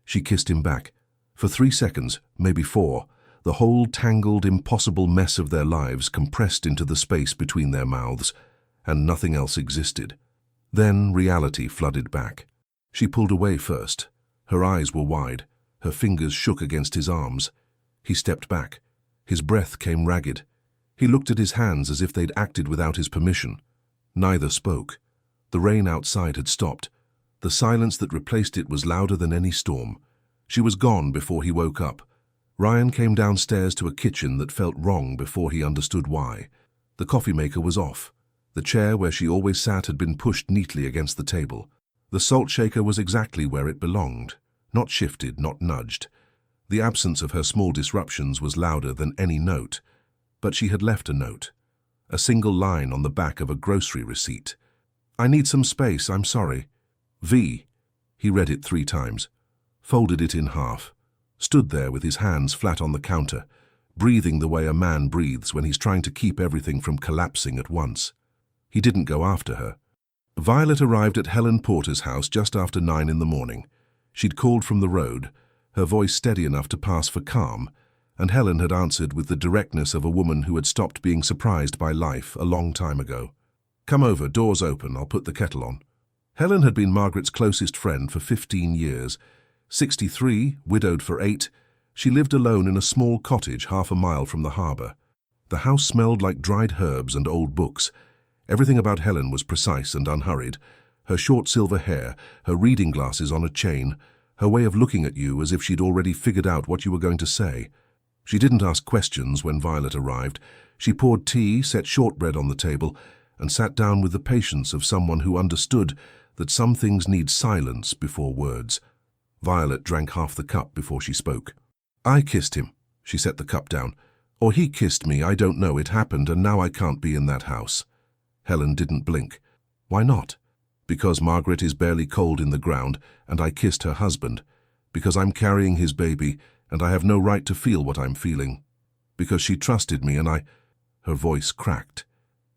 She kissed him back. For 3 seconds, maybe 4, the whole tangled, impossible mess of their lives compressed into the space between their mouths, and nothing else existed. Then reality flooded back. She pulled away first. Her eyes were wide. Her fingers shook against his arms. He stepped back. His breath came ragged. He looked at his hands as if they'd acted without his permission. Neither spoke. The rain outside had stopped. The silence that replaced it was louder than any storm. She was gone before he woke up. Ryan came downstairs to a kitchen that felt wrong before he understood why. The coffee maker was off. The chair where she always sat had been pushed neatly against the table. The salt shaker was exactly where it belonged, not shifted, not nudged. The absence of her small disruptions was louder than any note. But she had left a note. A single line on the back of a grocery receipt. "I need some space, I'm sorry. V." He read it 3 times, folded it in half, stood there with his hands flat on the counter, breathing the way a man breathes when he's trying to keep everything from collapsing at once. He didn't go after her. Violet arrived at Helen Porter's house just after 9 in the morning. She'd called from the road, her voice steady enough to pass for calm, and Helen had answered with the directness of a woman who had stopped being surprised by life a long time ago. "Come over, door's open, I'll put the kettle on." Helen had been Margaret's closest friend for 15 years. 63, widowed for 8, she lived alone in a small cottage half a mile from the harbour. The house smelled like dried herbs and old books. Everything about Helen was precise and unhurried. Her short silver hair, her reading glasses on a chain, her way of looking at you as if she'd already figured out what you were going to say. She didn't ask questions when Violet arrived. She poured tea, set shortbread on the table, and sat down with the patience of someone who understood that some things need silence before words. Violet drank half the cup before she spoke. "I kissed him." She set the cup down. "Or he kissed me, I don't know. It happened, and now I can't be in that house." Helen didn't blink. "Why not?" "Because Margaret is barely cold in the ground, and I kissed her husband. Because I'm carrying his baby, and I have no right to feel what I'm feeling. Because she trusted me, and I—" Her voice cracked.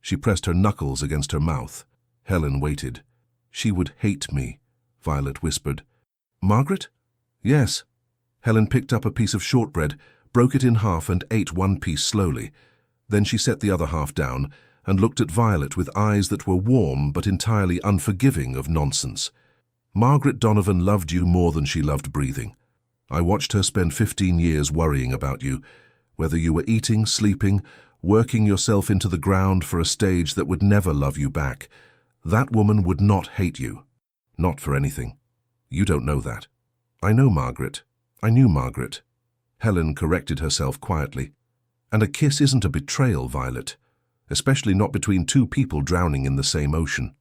She pressed her knuckles against her mouth. Helen waited. "She would hate me," Violet whispered. "Margaret?" "Yes." Helen picked up a piece of shortbread, broke it in half and ate one piece slowly. Then she set the other half down and looked at Violet with eyes that were warm but entirely unforgiving of nonsense. "Margaret Donovan loved you more than she loved breathing. I watched her spend 15 years worrying about you, whether you were eating, sleeping, working yourself into the ground for a stage that would never love you back. That woman would not hate you. Not for anything. You don't know that." "I know Margaret. I knew Margaret." Helen corrected herself quietly. "And a kiss isn't a betrayal, Violet. Especially not between 2 people drowning in the same ocean."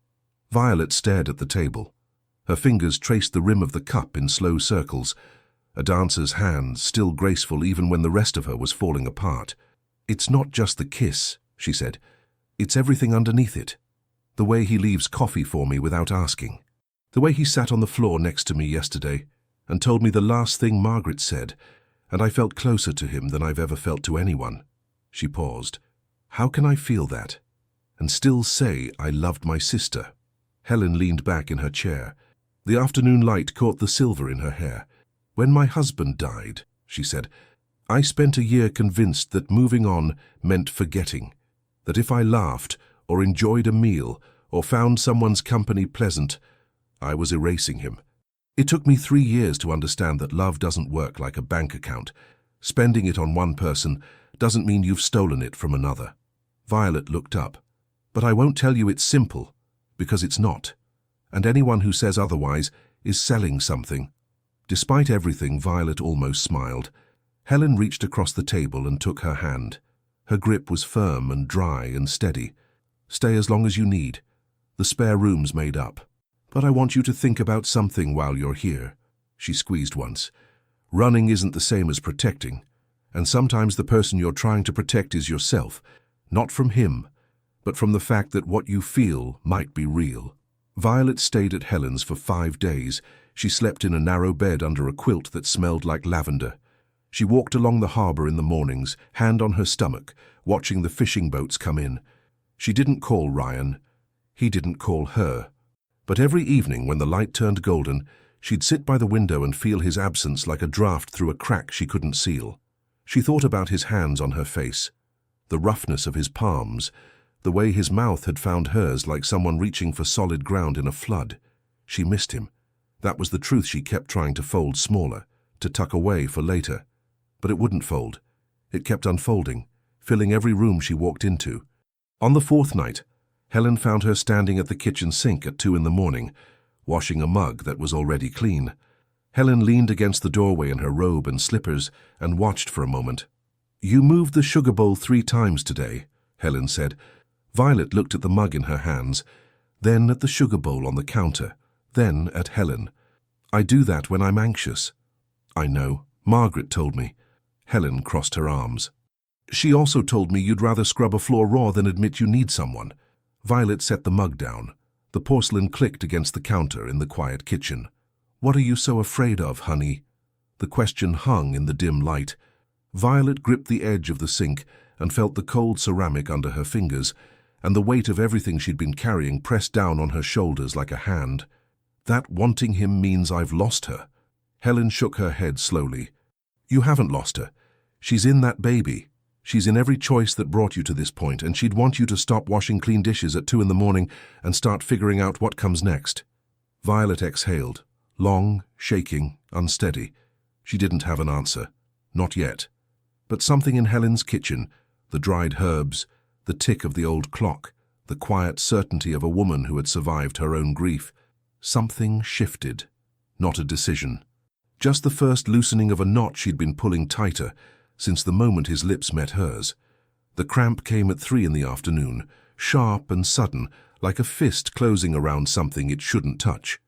Violet stared at the table. Her fingers traced the rim of the cup in slow circles, a dancer's hand, still graceful even when the rest of her was falling apart. "It's not just the kiss," she said. "It's everything underneath it. The way he leaves coffee for me without asking. The way he sat on the floor next to me yesterday and told me the last thing Margaret said, and I felt closer to him than I've ever felt to anyone." She paused. "How can I feel that and still say I loved my sister?" Helen leaned back in her chair. The afternoon light caught the silver in her hair. "When my husband died," she said, "I spent a year convinced that moving on meant forgetting, that if I laughed or enjoyed a meal or found someone's company pleasant, I was erasing him. It took me 3 years to understand that love doesn't work like a bank account. Spending it on one person doesn't mean you've stolen it from another." Violet looked up. "But I won't tell you it's simple, because it's not. And anyone who says otherwise is selling something." Despite everything, Violet almost smiled. Helen reached across the table and took her hand. Her grip was firm and dry and steady. "Stay as long as you need. The spare room's made up." But I want you to think about something while you're here. She squeezed once. Running isn't the same as protecting, and sometimes the person you're trying to protect is yourself, not from him, but from the fact that what you feel might be real. Violet stayed at Helen's for 5 days. She slept in a narrow bed under a quilt that smelled like lavender. She walked along the harbor in the mornings, hand on her stomach, watching the fishing boats come in. She didn't call Ryan. He didn't call her. But every evening when the light turned golden, she'd sit by the window and feel his absence like a draft through a crack she couldn't seal. She thought about his hands on her face, the roughness of his palms, the way his mouth had found hers like someone reaching for solid ground in a flood. She missed him. That was the truth she kept trying to fold smaller, to tuck away for later. But it wouldn't fold. It kept unfolding, filling every room she walked into. On the 4th night, Helen found her standing at the kitchen sink at 2 in the morning, washing a mug that was already clean. Helen leaned against the doorway in her robe and slippers and watched for a moment. "You moved the sugar bowl 3 times today," Helen said. Violet looked at the mug in her hands, then at the sugar bowl on the counter, then at Helen. "I do that when I'm anxious." "I know. Margaret told me." Helen crossed her arms. "She also told me you'd rather scrub a floor raw than admit you need someone." Violet set the mug down. The porcelain clicked against the counter in the quiet kitchen. "What are you so afraid of, honey?" The question hung in the dim light. Violet gripped the edge of the sink and felt the cold ceramic under her fingers, and the weight of everything she'd been carrying pressed down on her shoulders like a hand. "That wanting him means I've lost her." Helen shook her head slowly. "You haven't lost her. She's in that baby. She's in every choice that brought you to this point, and she'd want you to stop washing clean dishes at 2 in the morning and start figuring out what comes next." Violet exhaled, long, shaking, unsteady. She didn't have an answer. Not yet. But something in Helen's kitchen, the dried herbs, the tick of the old clock, the quiet certainty of a woman who had survived her own grief, something shifted. Not a decision. Just the first loosening of a knot she'd been pulling tighter since the moment his lips met hers. The cramp came at 3 in the afternoon, sharp and sudden, like a fist closing around something it shouldn't touch.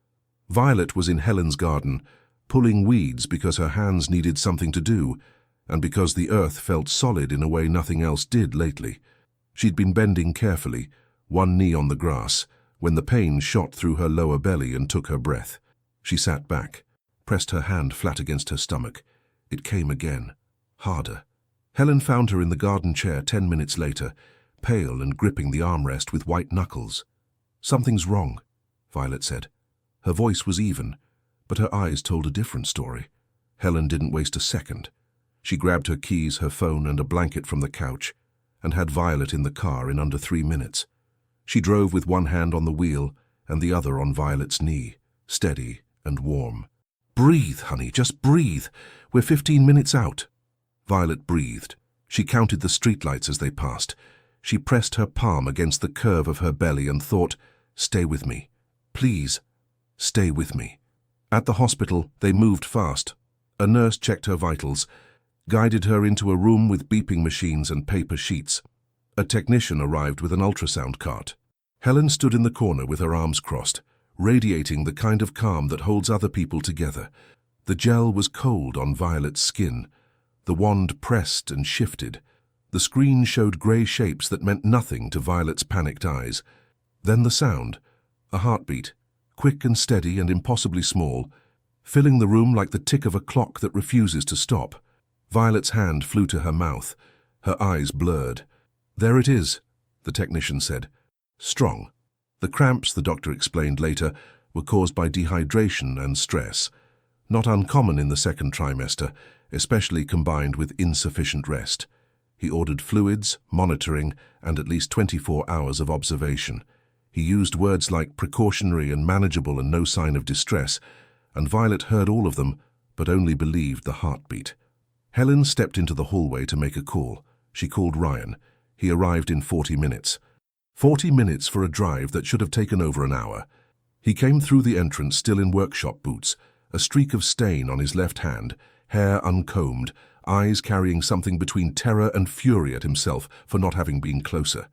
Violet was in Helen's garden, pulling weeds because her hands needed something to do, and because the earth felt solid in a way nothing else did lately. She'd been bending carefully, one knee on the grass, when the pain shot through her lower belly and took her breath. She sat back, pressed her hand flat against her stomach. It came again. Harder. Helen found her in the garden chair 10 minutes later, pale and gripping the armrest with white knuckles. "Something's wrong," Violet said. Her voice was even, but her eyes told a different story. Helen didn't waste a second. She grabbed her keys, her phone, and a blanket from the couch, and had Violet in the car in under 3 minutes. She drove with one hand on the wheel and the other on Violet's knee, steady and warm. "Breathe, honey, just breathe. We're 15 minutes out." Violet breathed. She counted the streetlights as they passed. She pressed her palm against the curve of her belly and thought, "Stay with me. Please, stay with me." At the hospital, they moved fast. A nurse checked her vitals, guided her into a room with beeping machines and paper sheets. A technician arrived with an ultrasound cart. Helen stood in the corner with her arms crossed, radiating the kind of calm that holds other people together. The gel was cold on Violet's skin. The wand pressed and shifted. The screen showed grey shapes that meant nothing to Violet's panicked eyes. Then the sound, a heartbeat, quick and steady and impossibly small, filling the room like the tick of a clock that refuses to stop. Violet's hand flew to her mouth. Her eyes blurred. "There it is," the technician said. "Strong." The cramps, the doctor explained later, were caused by dehydration and stress. Not uncommon in the 2nd trimester, especially combined with insufficient rest. He ordered fluids, monitoring, and at least 24 hours of observation. He used words like precautionary and manageable and no sign of distress, and Violet heard all of them, but only believed the heartbeat. Helen stepped into the hallway to make a call. She called Ryan. He arrived in 40 minutes. 40 minutes for a drive that should have taken over an hour. He came through the entrance still in workshop boots, a streak of stain on his left hand, hair uncombed, eyes carrying something between terror and fury at himself for not having been closer.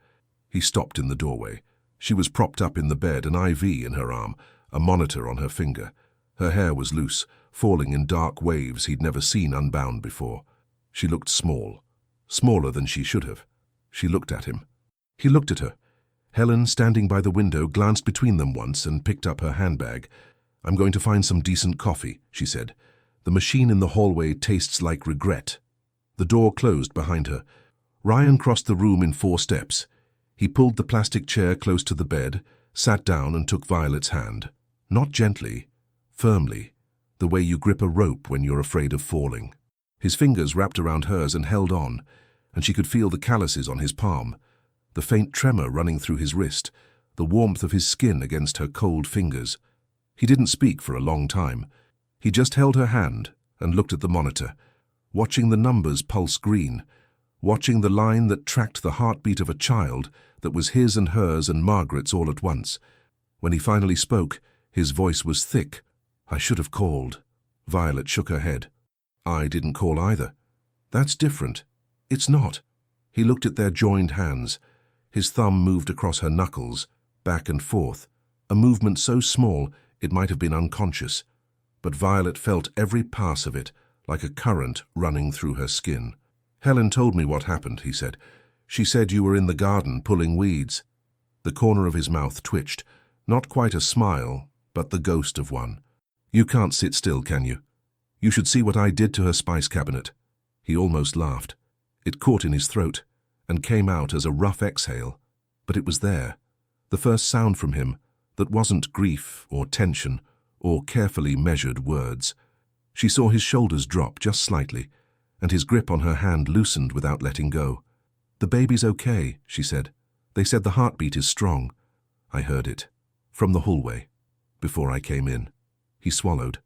He stopped in the doorway. She was propped up in the bed, an IV in her arm, a monitor on her finger. Her hair was loose, falling in dark waves he'd never seen unbound before. She looked small, smaller than she should have. She looked at him. He looked at her. Helen, standing by the window, glanced between them once and picked up her handbag. "I'm going to find some decent coffee," she said. "The machine in the hallway tastes like regret." The door closed behind her. Ryan crossed the room in 4 steps. He pulled the plastic chair close to the bed, sat down and took Violet's hand. Not gently, firmly, the way you grip a rope when you're afraid of falling. His fingers wrapped around hers and held on, and she could feel the calluses on his palm, the faint tremor running through his wrist, the warmth of his skin against her cold fingers. He didn't speak for a long time. He just held her hand and looked at the monitor, watching the numbers pulse green, watching the line that tracked the heartbeat of a child that was his and hers and Margaret's all at once. When he finally spoke, his voice was thick. "I should have called." Violet shook her head. "I didn't call either." "That's different." "It's not." He looked at their joined hands. His thumb moved across her knuckles, back and forth, a movement so small it might have been unconscious. But Violet felt every pass of it, like a current running through her skin. "Helen told me what happened," he said. "She said you were in the garden pulling weeds." The corner of his mouth twitched, not quite a smile, but the ghost of one. "You can't sit still, can you? You should see what I did to her spice cabinet." He almost laughed. It caught in his throat and came out as a rough exhale, but it was there, the first sound from him that wasn't grief or tension or carefully measured words. She saw his shoulders drop just slightly, and his grip on her hand loosened without letting go. "The baby's okay," she said. "They said the heartbeat is strong." "I heard it. From the hallway. Before I came in." He swallowed.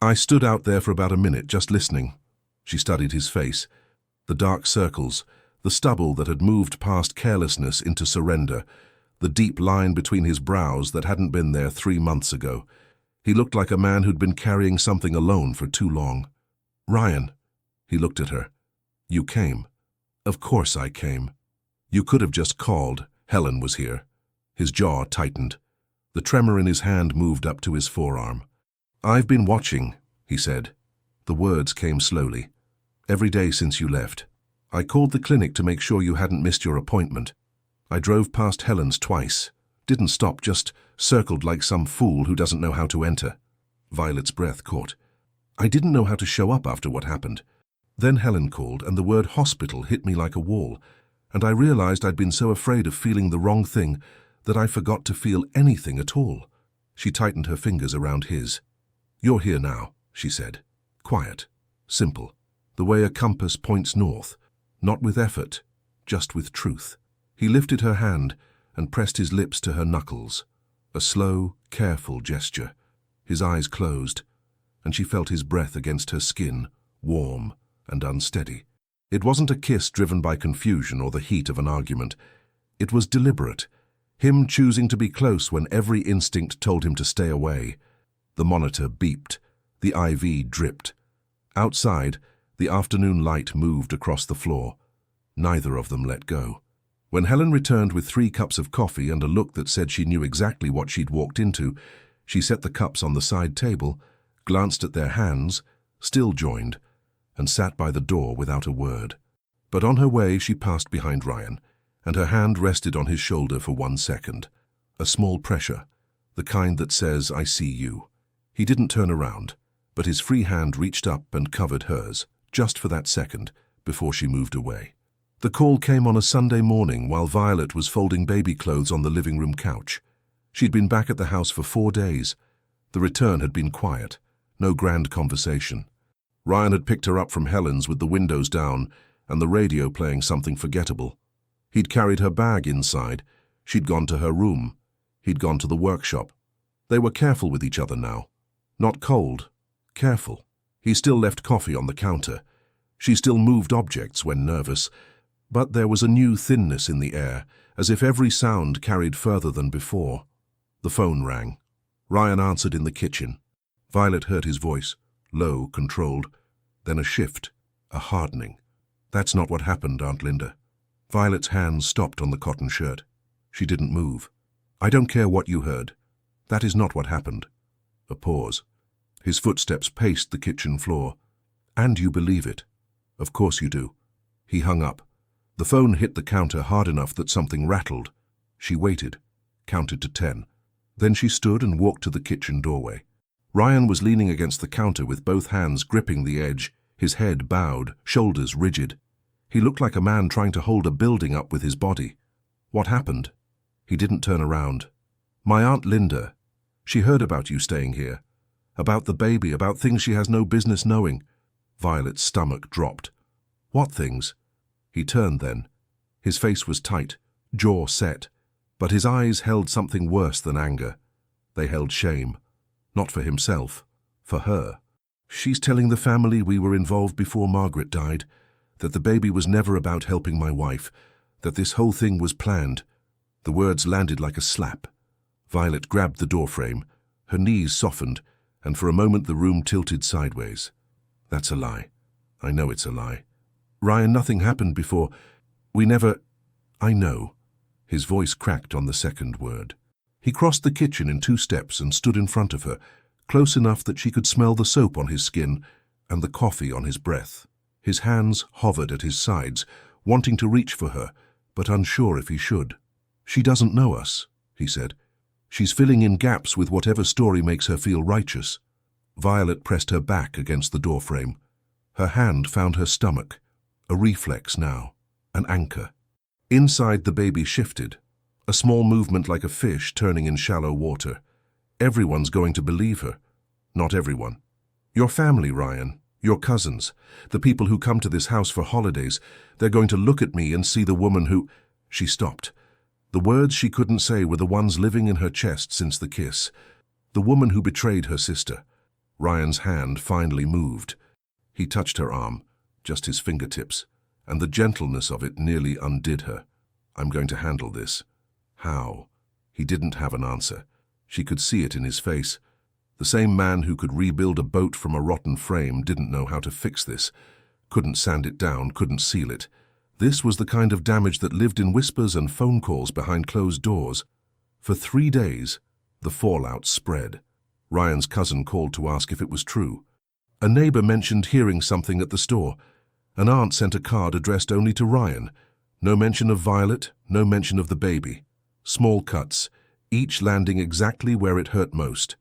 "I stood out there for about a minute, just listening." She studied his face. The dark circles, the stubble that had moved past carelessness into surrender, the deep line between his brows that hadn't been there 3 months ago. He looked like a man who'd been carrying something alone for too long. "Ryan." He looked at her. "You came." "Of course I came." "You could have just called. Helen was here." His jaw tightened. The tremor in his hand moved up to his forearm. "I've been watching," he said. The words came slowly. "Every day since you left. I called the clinic to make sure you hadn't missed your appointment. I drove past Helen's twice. Didn't stop, just circled like some fool who doesn't know how to enter." Violet's breath caught. "I didn't know how to show up after what happened. Then Helen called, and the word hospital hit me like a wall, and I realized I'd been so afraid of feeling the wrong thing that I forgot to feel anything at all." She tightened her fingers around his. "You're here now," she said. Quiet, simple, the way a compass points north, not with effort, just with truth. He lifted her hand and pressed his lips to her knuckles, a slow, careful gesture. His eyes closed, and she felt his breath against her skin, warm and unsteady. It wasn't a kiss driven by confusion or the heat of an argument. It was deliberate, him choosing to be close when every instinct told him to stay away. The monitor beeped. The IV dripped. Outside, the afternoon light moved across the floor. Neither of them let go. When Helen returned with 3 cups of coffee and a look that said she knew exactly what she'd walked into, she set the cups on the side table, glanced at their hands, still joined, and sat by the door without a word. But on her way she passed behind Ryan, and her hand rested on his shoulder for 1 second. A small pressure, the kind that says, "I see you." He didn't turn around, but his free hand reached up and covered hers, just for that second, before she moved away. The call came on a Sunday morning while Violet was folding baby clothes on the living room couch. She'd been back at the house for 4 days. The return had been quiet, no grand conversation. Ryan had picked her up from Helen's with the windows down and the radio playing something forgettable. He'd carried her bag inside. She'd gone to her room. He'd gone to the workshop. They were careful with each other now. Not cold, careful. He still left coffee on the counter. She still moved objects when nervous, but there was a new thinness in the air, as if every sound carried further than before. The phone rang. Ryan answered in the kitchen. Violet heard his voice, low, controlled, then a shift, a hardening. "That's not what happened, Aunt Linda." Violet's hands stopped on the cotton shirt. She didn't move. "I don't care what you heard. That is not what happened. A pause. His footsteps paced the kitchen floor. And you believe it? Of course you do. He hung up. The phone hit the counter hard enough that something rattled. She waited, counted to 10. Then she stood and walked to the kitchen doorway. Ryan was leaning against the counter with both hands gripping the edge, his head bowed, shoulders rigid. He looked like a man trying to hold a building up with his body. What happened? He didn't turn around. My Aunt Linda. She heard about you staying here. About the baby, about things she has no business knowing. Violet's stomach dropped. What things? He turned then. His face was tight, jaw set, but his eyes held something worse than anger. They held shame. Not for himself, for her. She's telling the family we were involved before Margaret died, that the baby was never about helping my wife, that this whole thing was planned. The words landed like a slap. Violet grabbed the doorframe. Her knees softened, and for a moment the room tilted sideways. That's a lie. I know it's a lie. Ryan, nothing happened before. We never... I know. His voice cracked on the second word. He crossed the kitchen in 2 steps and stood in front of her, close enough that she could smell the soap on his skin and the coffee on his breath. His hands hovered at his sides, wanting to reach for her, but unsure if he should. She doesn't know us, he said. She's filling in gaps with whatever story makes her feel righteous. Violet pressed her back against the doorframe. Her hand found her stomach, a reflex now, an anchor. Inside, the baby shifted, a small movement like a fish turning in shallow water. Everyone's going to believe her. Not everyone. Your family, Ryan, your cousins, the people who come to this house for holidays, they're going to look at me and see the woman who... She stopped. The words she couldn't say were the ones living in her chest since the kiss. The woman who betrayed her sister. Ryan's hand finally moved. He touched her arm, just his fingertips, and the gentleness of it nearly undid her. I'm going to handle this. How? He didn't have an answer. She could see it in his face. The same man who could rebuild a boat from a rotten frame didn't know how to fix this. Couldn't sand it down, couldn't seal it. This was the kind of damage that lived in whispers and phone calls behind closed doors. For 3 days, the fallout spread. Ryan's cousin called to ask if it was true. A neighbor mentioned hearing something at the store. An aunt sent a card addressed only to Ryan. No mention of Violet, no mention of the baby. Small cuts, each landing exactly where it hurt most.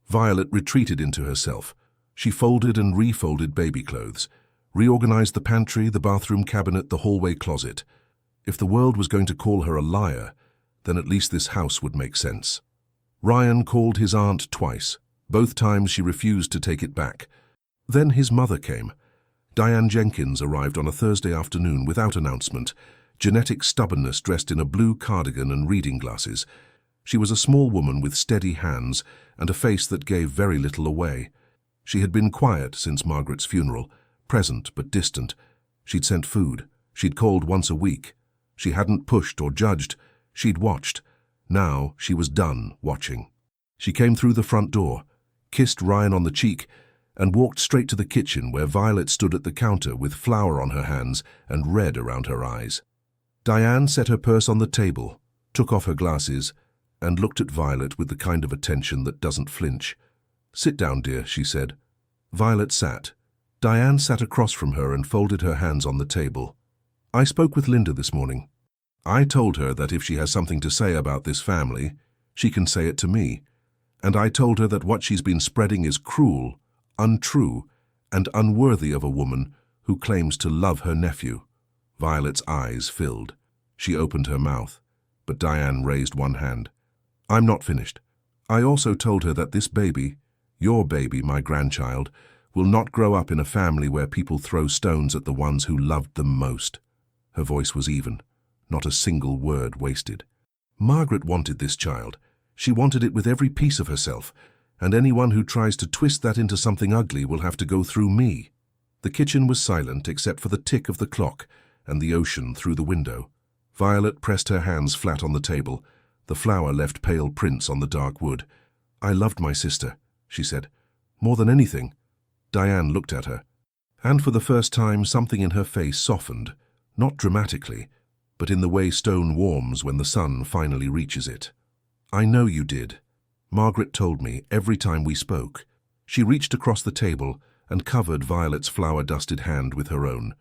Violet retreated into herself. She folded and refolded baby clothes, reorganized the pantry, the bathroom cabinet, the hallway closet. If the world was going to call her a liar, then at least this house would make sense. Ryan called his aunt twice. Both times she refused to take it back. Then his mother came. Diane Jenkins arrived on a Thursday afternoon without announcement, genetic stubbornness dressed in a blue cardigan and reading glasses. She was a small woman with steady hands and a face that gave very little away. She had been quiet since Margaret's funeral, present but distant. She'd sent food. She'd called once a week. She hadn't pushed or judged. She'd watched. Now she was done watching. She came through the front door, kissed Ryan on the cheek, and walked straight to the kitchen where Violet stood at the counter with flour on her hands and red around her eyes. Diane set her purse on the table, took off her glasses, and looked at Violet with the kind of attention that doesn't flinch. "Sit down, dear," she said. Violet sat. Diane sat across from her and folded her hands on the table. "I spoke with Linda this morning. I told her that if she has something to say about this family, she can say it to me. And I told her that what she's been spreading is cruel, untrue, and unworthy of a woman who claims to love her nephew." Violet's eyes filled. She opened her mouth, but Diane raised one hand. "I'm not finished. I also told her that this baby, your baby, my grandchild, will not grow up in a family where people throw stones at the ones who loved them most." Her voice was even, not a single word wasted. "Margaret wanted this child. She wanted it with every piece of herself, and anyone who tries to twist that into something ugly will have to go through me." The kitchen was silent except for the tick of the clock and the ocean through the window. Violet pressed her hands flat on the table. The flour left pale prints on the dark wood. "I loved my sister," she said. "More than anything." Diane looked at her, and for the first time something in her face softened, not dramatically, but in the way stone warms when the sun finally reaches it. "I know you did. Margaret told me every time we spoke. She reached across the table and covered Violet's flour-dusted hand with her own.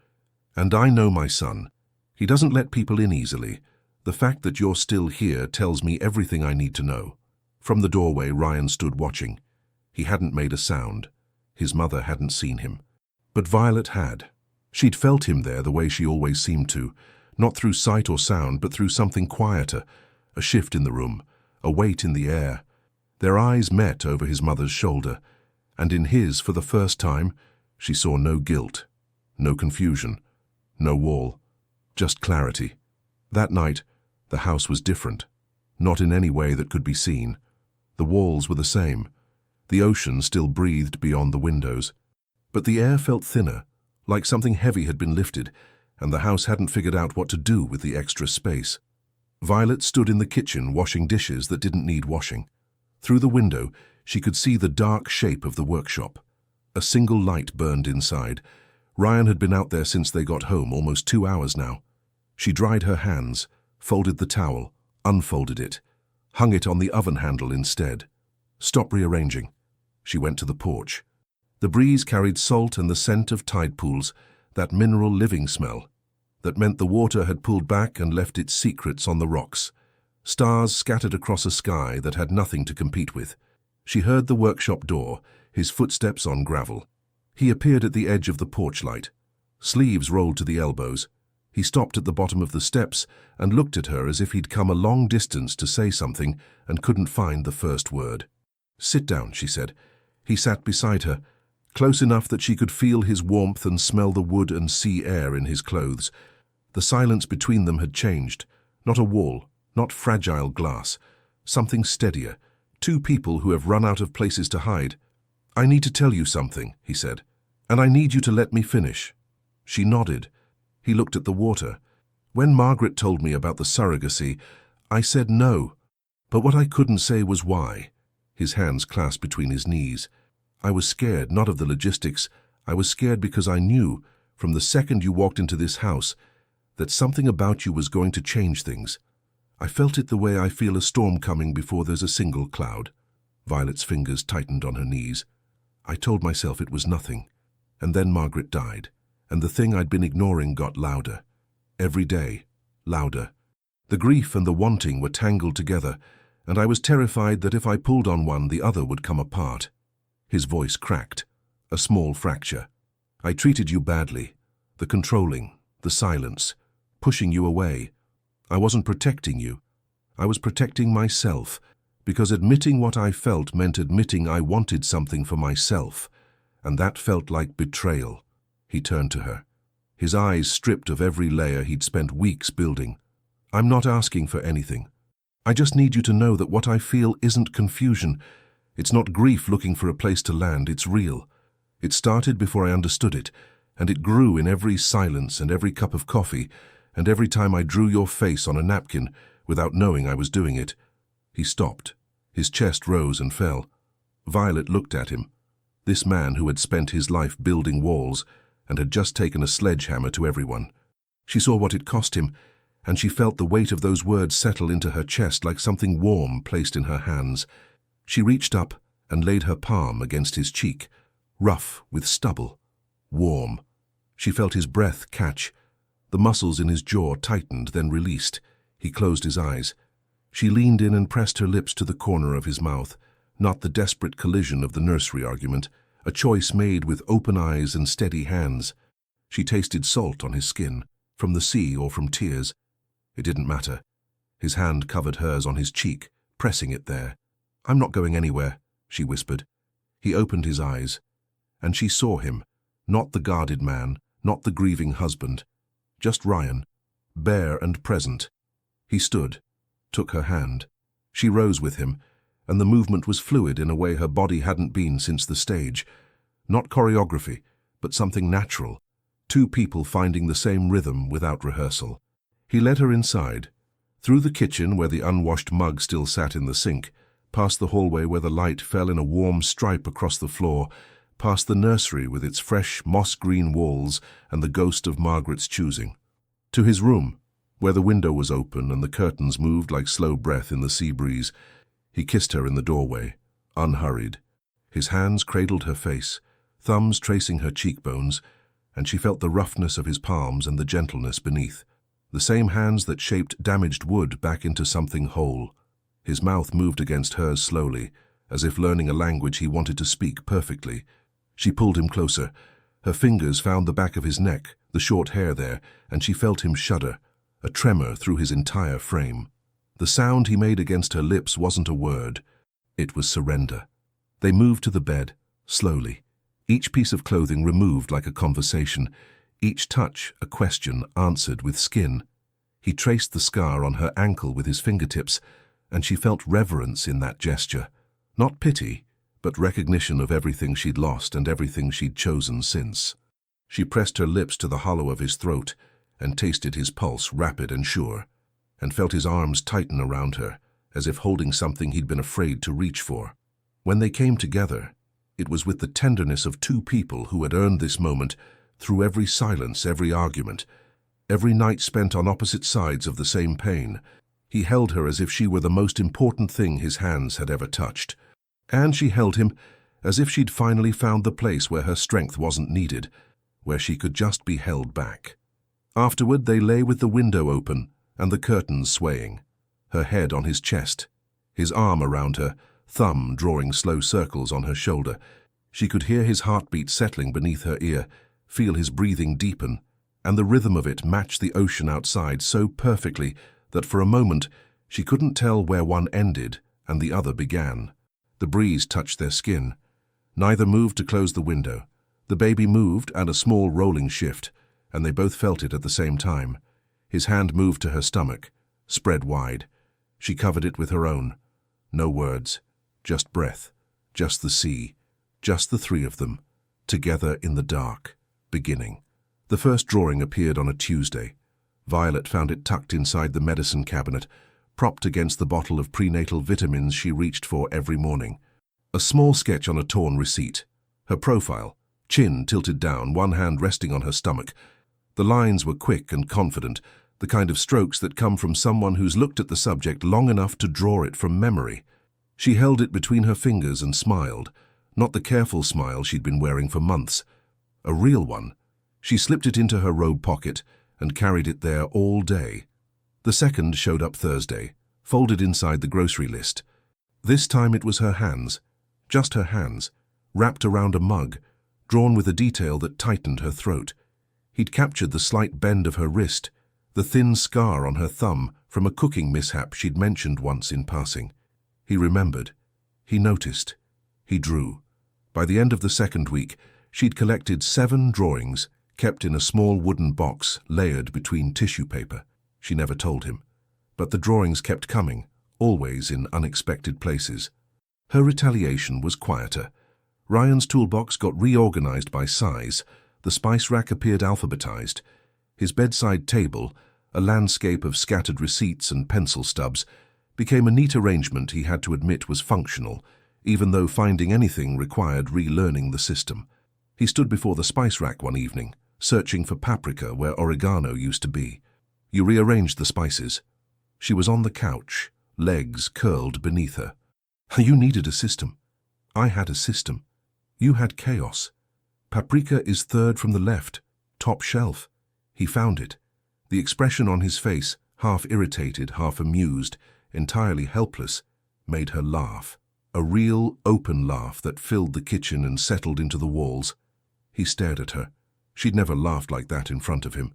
And I know my son. He doesn't let people in easily. The fact that you're still here tells me everything I need to know. From the doorway, Ryan stood watching. He hadn't made a sound. His mother hadn't seen him. But Violet had. She'd felt him there the way she always seemed to, not through sight or sound, but through something quieter, a shift in the room, a weight in the air. Their eyes met over his mother's shoulder, and in his, for the first time, she saw no guilt, no confusion, no wall, just clarity. That night, the house was different, not in any way that could be seen. The walls were the same. The ocean still breathed beyond the windows. But the air felt thinner, like something heavy had been lifted, and the house hadn't figured out what to do with the extra space. Violet stood in the kitchen washing dishes that didn't need washing. Through the window, she could see the dark shape of the workshop. A single light burned inside. Ryan had been out there since they got home, almost 2 hours now. She dried her hands, folded the towel, unfolded it, hung it on the oven handle instead. Stop rearranging. She went to the porch. The breeze carried salt and the scent of tide pools, that mineral living smell, that meant the water had pulled back and left its secrets on the rocks. Stars scattered across a sky that had nothing to compete with. She heard the workshop door, his footsteps on gravel. He appeared at the edge of the porch light. Sleeves rolled to the elbows. He stopped at the bottom of the steps and looked at her as if he'd come a long distance to say something and couldn't find the first word. "Sit down," she said. He sat beside her, close enough that she could feel his warmth and smell the wood and sea air in his clothes. The silence between them had changed. Not a wall, not fragile glass. Something steadier. Two people who have run out of places to hide. "I need to tell you something," he said, "and I need you to let me finish." She nodded. He looked at the water. "When Margaret told me about the surrogacy, I said no, but what I couldn't say was why." His hands clasped between his knees. "I was scared, not of the logistics. I was scared because I knew, from the second you walked into this house, that something about you was going to change things. I felt it the way I feel a storm coming before there's a single cloud." Violet's fingers tightened on her knees. "I told myself it was nothing. And then Margaret died, and the thing I'd been ignoring got louder. Every day, louder. The grief and the wanting were tangled together, and I was terrified that if I pulled on one, the other would come apart." His voice cracked, a small fracture. "I treated you badly. The controlling, the silence, pushing you away. I wasn't protecting you. I was protecting myself, because admitting what I felt meant admitting I wanted something for myself, and that felt like betrayal." He turned to her, his eyes stripped of every layer he'd spent weeks building. "I'm not asking for anything. I just need you to know that what I feel isn't confusion. It's not grief looking for a place to land, it's real. It started before I understood it, and it grew in every silence and every cup of coffee, and every time I drew your face on a napkin without knowing I was doing it." He stopped. His chest rose and fell. Violet looked at him. This man who had spent his life building walls and had just taken a sledgehammer to everyone. She saw what it cost him, and she felt the weight of those words settle into her chest like something warm placed in her hands. She reached up and laid her palm against his cheek, rough with stubble, warm. She felt his breath catch. The muscles in his jaw tightened, then released. He closed his eyes. She leaned in and pressed her lips to the corner of his mouth, not the desperate collision of the nursery argument, a choice made with open eyes and steady hands. She tasted salt on his skin, from the sea or from tears. It didn't matter. His hand covered hers on his cheek, pressing it there. "I'm not going anywhere," she whispered. He opened his eyes, and she saw him, not the guarded man, not the grieving husband, just Ryan, bare and present. He stood, took her hand. She rose with him, and the movement was fluid in a way her body hadn't been since the stage. Not choreography, but something natural. Two people finding the same rhythm without rehearsal. He led her inside, through the kitchen where the unwashed mug still sat in the sink, past the hallway where the light fell in a warm stripe across the floor, past the nursery with its fresh moss-green walls and the ghost of Margaret's choosing. To his room, where the window was open and the curtains moved like slow breath in the sea breeze. He kissed her in the doorway, unhurried. His hands cradled her face, thumbs tracing her cheekbones, and she felt the roughness of his palms and the gentleness beneath. The same hands that shaped damaged wood back into something whole. His mouth moved against hers slowly, as if learning a language he wanted to speak perfectly. She pulled him closer. Her fingers found the back of his neck, the short hair there, and she felt him shudder, a tremor through his entire frame. The sound he made against her lips wasn't a word. It was surrender. They moved to the bed, slowly. Each piece of clothing removed like a conversation, each touch a question answered with skin. He traced the scar on her ankle with his fingertips, and she felt reverence in that gesture. Not pity, but recognition of everything she'd lost and everything she'd chosen since. She pressed her lips to the hollow of his throat and tasted his pulse rapid and sure, and felt his arms tighten around her, as if holding something he'd been afraid to reach for. When they came together, it was with the tenderness of two people who had earned this moment through every silence, every argument, every night spent on opposite sides of the same pain. He held her as if she were the most important thing his hands had ever touched. And she held him as if she'd finally found the place where her strength wasn't needed, where she could just be held back. Afterward, they lay with the window open and the curtains swaying, her head on his chest, his arm around her, thumb drawing slow circles on her shoulder. She could hear his heartbeat settling beneath her ear, feel his breathing deepen, and the rhythm of it matched the ocean outside so perfectly that for a moment she couldn't tell where one ended and the other began. The breeze touched their skin. Neither moved to close the window. The baby moved at a small rolling shift, and they both felt it at the same time. His hand moved to her stomach, spread wide. She covered it with her own. No words, just breath, just the sea, just the three of them, together in the dark, beginning. The first drawing appeared on a Tuesday. Violet found it tucked inside the medicine cabinet, propped against the bottle of prenatal vitamins she reached for every morning. A small sketch on a torn receipt. Her profile, chin tilted down, one hand resting on her stomach. The lines were quick and confident, the kind of strokes that come from someone who's looked at the subject long enough to draw it from memory. She held it between her fingers and smiled, not the careful smile she'd been wearing for months. A real one. She slipped it into her robe pocket and carried it there all day. The second showed up Thursday, folded inside the grocery list. This time it was her hands, just her hands, wrapped around a mug, drawn with a detail that tightened her throat. He'd captured the slight bend of her wrist, the thin scar on her thumb from a cooking mishap she'd mentioned once in passing. He remembered. He noticed. He drew. By the end of the second week, she'd collected 7 drawings, kept in a small wooden box layered between tissue paper. She never told him. But the drawings kept coming, always in unexpected places. Her retaliation was quieter. Ryan's toolbox got reorganized by size. The spice rack appeared alphabetized. His bedside table, a landscape of scattered receipts and pencil stubs, became a neat arrangement he had to admit was functional, even though finding anything required relearning the system. He stood before the spice rack one evening, searching for paprika where oregano used to be. You rearranged the spices. She was on the couch, legs curled beneath her. You needed a system. I had a system. You had chaos. Paprika is third from the left, top shelf. He found it. The expression on his face, half irritated, half amused, entirely helpless, made her laugh. A real, open laugh that filled the kitchen and settled into the walls. He stared at her. She'd never laughed like that in front of him.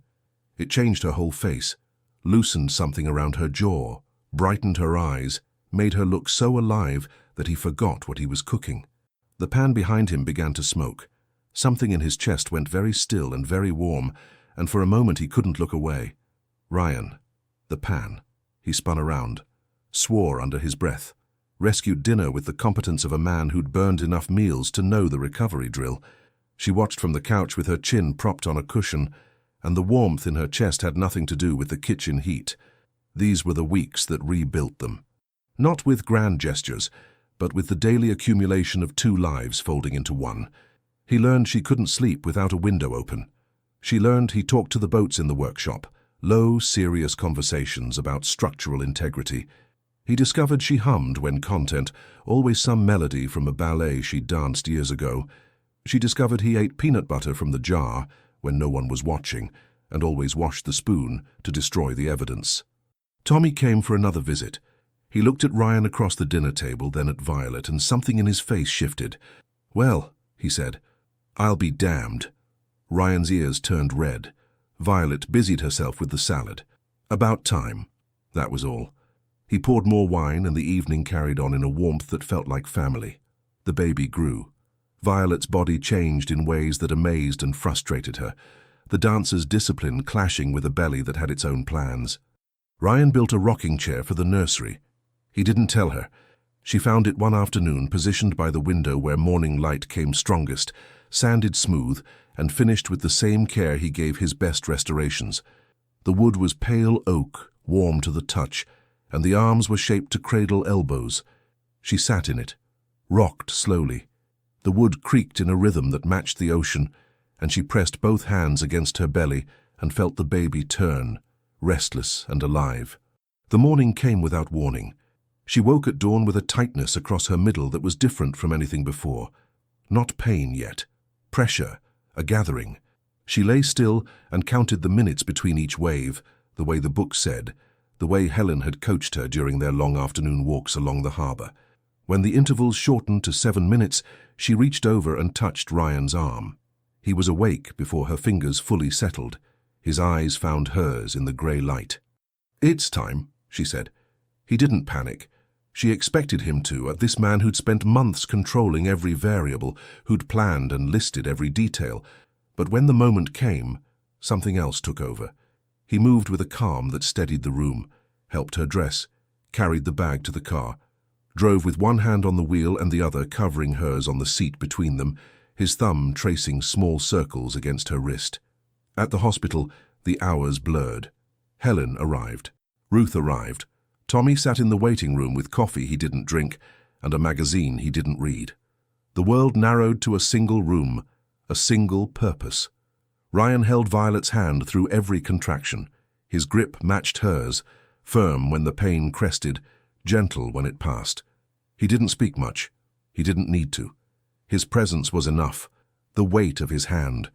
It changed her whole face, loosened something around her jaw, brightened her eyes, made her look so alive that he forgot what he was cooking. The pan behind him began to smoke. Something in his chest went very still and very warm, and for a moment he couldn't look away. Ryan. The pan. He spun around, swore under his breath, rescued dinner with the competence of a man who'd burned enough meals to know the recovery drill. She watched from the couch with her chin propped on a cushion, and the warmth in her chest had nothing to do with the kitchen heat. These were the weeks that rebuilt them. Not with grand gestures, but with the daily accumulation of 2 lives folding into one. He learned she couldn't sleep without a window open. She learned he talked to the boats in the workshop, low, serious conversations about structural integrity. He discovered she hummed when content, always some melody from a ballet she'd danced years ago. She discovered he ate peanut butter from the jar when no one was watching, and always washed the spoon to destroy the evidence. Tommy came for another visit. He looked at Ryan across the dinner table, then at Violet, and something in his face shifted. "Well," he said, "I'll be damned." Ryan's ears turned red. Violet busied herself with the salad. About time. That was all. He poured more wine, and the evening carried on in a warmth that felt like family. The baby grew. Violet's body changed in ways that amazed and frustrated her, the dancer's discipline clashing with a belly that had its own plans. Ryan built a rocking chair for the nursery. He didn't tell her. She found it one afternoon, positioned by the window where morning light came strongest, sanded smooth, and finished with the same care he gave his best restorations. The wood was pale oak, warm to the touch, and the arms were shaped to cradle elbows. She sat in it, rocked slowly. The wood creaked in a rhythm that matched the ocean, and she pressed both hands against her belly and felt the baby turn, restless and alive. The morning came without warning. She woke at dawn with a tightness across her middle that was different from anything before. Not pain yet. Pressure, a gathering. She lay still and counted the minutes between each wave, the way the book said, the way Helen had coached her during their long afternoon walks along the harbour. When the intervals shortened to 7 minutes, she reached over and touched Ryan's arm. He was awake before her fingers fully settled. His eyes found hers in the grey light. "It's time," she said. He didn't panic. She expected him to, this man who'd spent months controlling every variable, who'd planned and listed every detail. But when the moment came, something else took over. He moved with a calm that steadied the room, helped her dress, carried the bag to the car, drove with one hand on the wheel and the other covering hers on the seat between them, his thumb tracing small circles against her wrist. At the hospital, the hours blurred. Helen arrived. Ruth arrived. Tommy sat in the waiting room with coffee he didn't drink and a magazine he didn't read. The world narrowed to a single room, a single purpose. Ryan held Violet's hand through every contraction. His grip matched hers, firm when the pain crested, gentle when it passed. He didn't speak much. He didn't need to. His presence was enough. The weight of his hand,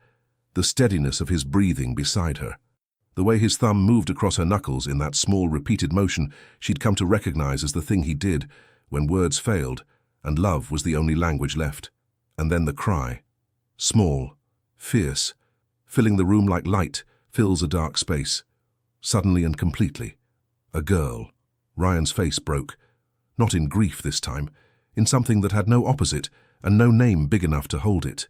the steadiness of his breathing beside her. The way his thumb moved across her knuckles in that small, repeated motion she'd come to recognize as the thing he did when words failed and love was the only language left. And then the cry. Small, fierce, filling the room like light fills a dark space. Suddenly and completely. A girl. Ryan's face broke. Not in grief this time, in something that had no opposite and no name big enough to hold it.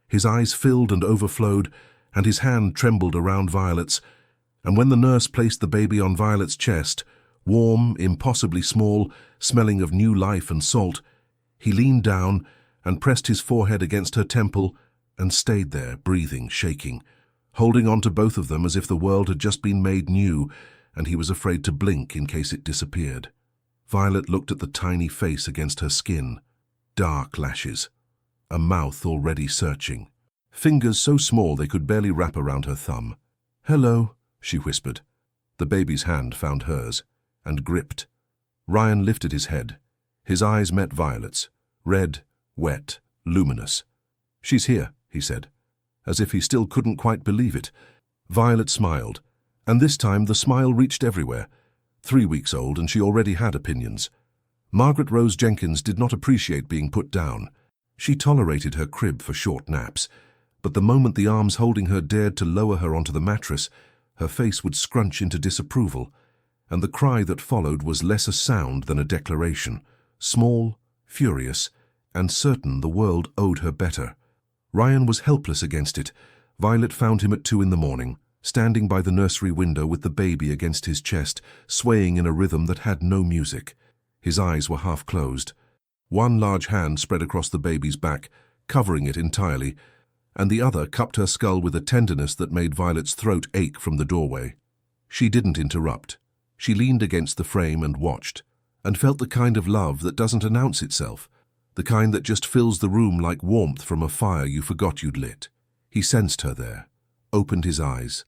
His eyes filled and overflowed, and his hand trembled around Violet's, and when the nurse placed the baby on Violet's chest, warm, impossibly small, smelling of new life and salt, he leaned down and pressed his forehead against her temple and stayed there, breathing, shaking, holding on to both of them as if the world had just been made new and he was afraid to blink in case it disappeared. Violet looked at the tiny face against her skin, dark lashes, a mouth already searching, fingers so small they could barely wrap around her thumb. "Hello," she whispered. The baby's hand found hers and gripped. Ryan lifted his head. His eyes met Violet's, red, wet, luminous. "She's here," he said, as if he still couldn't quite believe it. Violet smiled, and this time the smile reached everywhere. 3 weeks old, and she already had opinions. Margaret Rose Jenkins did not appreciate being put down. She tolerated her crib for short naps, but the moment the arms holding her dared to lower her onto the mattress, her face would scrunch into disapproval, and the cry that followed was less a sound than a declaration, small, furious, and certain the world owed her better. Ryan was helpless against it. Violet found him at 2 in the morning, standing by the nursery window with the baby against his chest, swaying in a rhythm that had no music. His eyes were half closed. One large hand spread across the baby's back, covering it entirely, and the other cupped her skull with a tenderness that made Violet's throat ache from the doorway. She didn't interrupt. She leaned against the frame and watched, and felt the kind of love that doesn't announce itself, the kind that just fills the room like warmth from a fire you forgot you'd lit. He sensed her there, opened his eyes.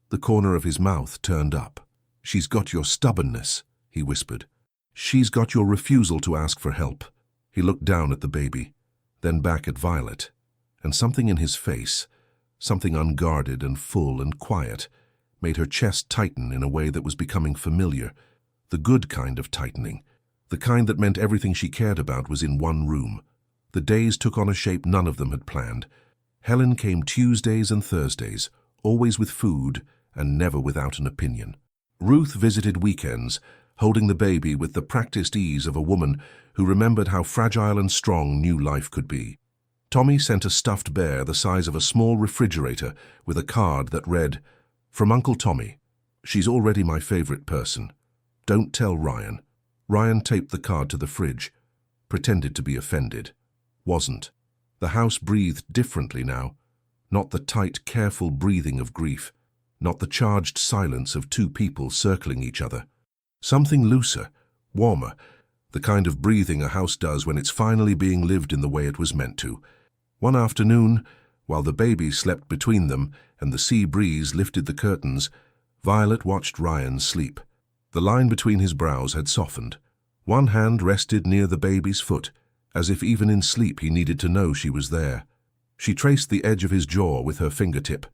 The corner of his mouth turned up. "She's got your stubbornness," he whispered. She's got your refusal to ask for help. He looked down at the baby, then back at Violet, and something in his face, something unguarded and full and quiet, made her chest tighten in a way that was becoming familiar, the good kind of tightening, the kind that meant everything she cared about was in one room. The days took on a shape none of them had planned. Helen came Tuesdays and Thursdays, always with food and never without an opinion. Ruth visited weekends, holding the baby with the practiced ease of a woman who remembered how fragile and strong new life could be. Tommy sent a stuffed bear the size of a small refrigerator with a card that read, "From Uncle Tommy. She's already my favorite person. Don't tell Ryan." Ryan taped the card to the fridge, pretended to be offended. Wasn't. The house breathed differently now. Not the tight, careful breathing of grief. Not the charged silence of two people circling each other. Something looser, warmer, the kind of breathing a house does when it's finally being lived in the way it was meant to. One afternoon, while the baby slept between them and the sea breeze lifted the curtains, Violet watched Ryan sleep. The line between his brows had softened. One hand rested near the baby's foot, as if even in sleep he needed to know she was there. She traced the edge of his jaw with her fingertip.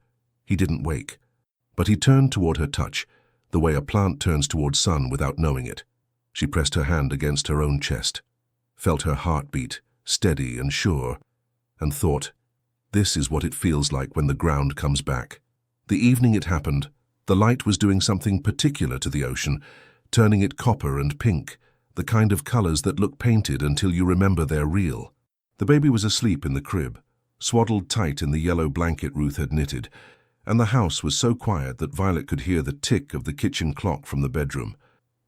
He didn't wake, but he turned toward her touch, the way a plant turns toward sun without knowing it. She pressed her hand against her own chest, felt her heartbeat, steady and sure, and thought, this is what it feels like when the ground comes back. The evening it happened, the light was doing something particular to the ocean, turning it copper and pink, the kind of colors that look painted until you remember they're real. The baby was asleep in the crib, swaddled tight in the yellow blanket Ruth had knitted, and the house was so quiet that Violet could hear the tick of the kitchen clock from the bedroom.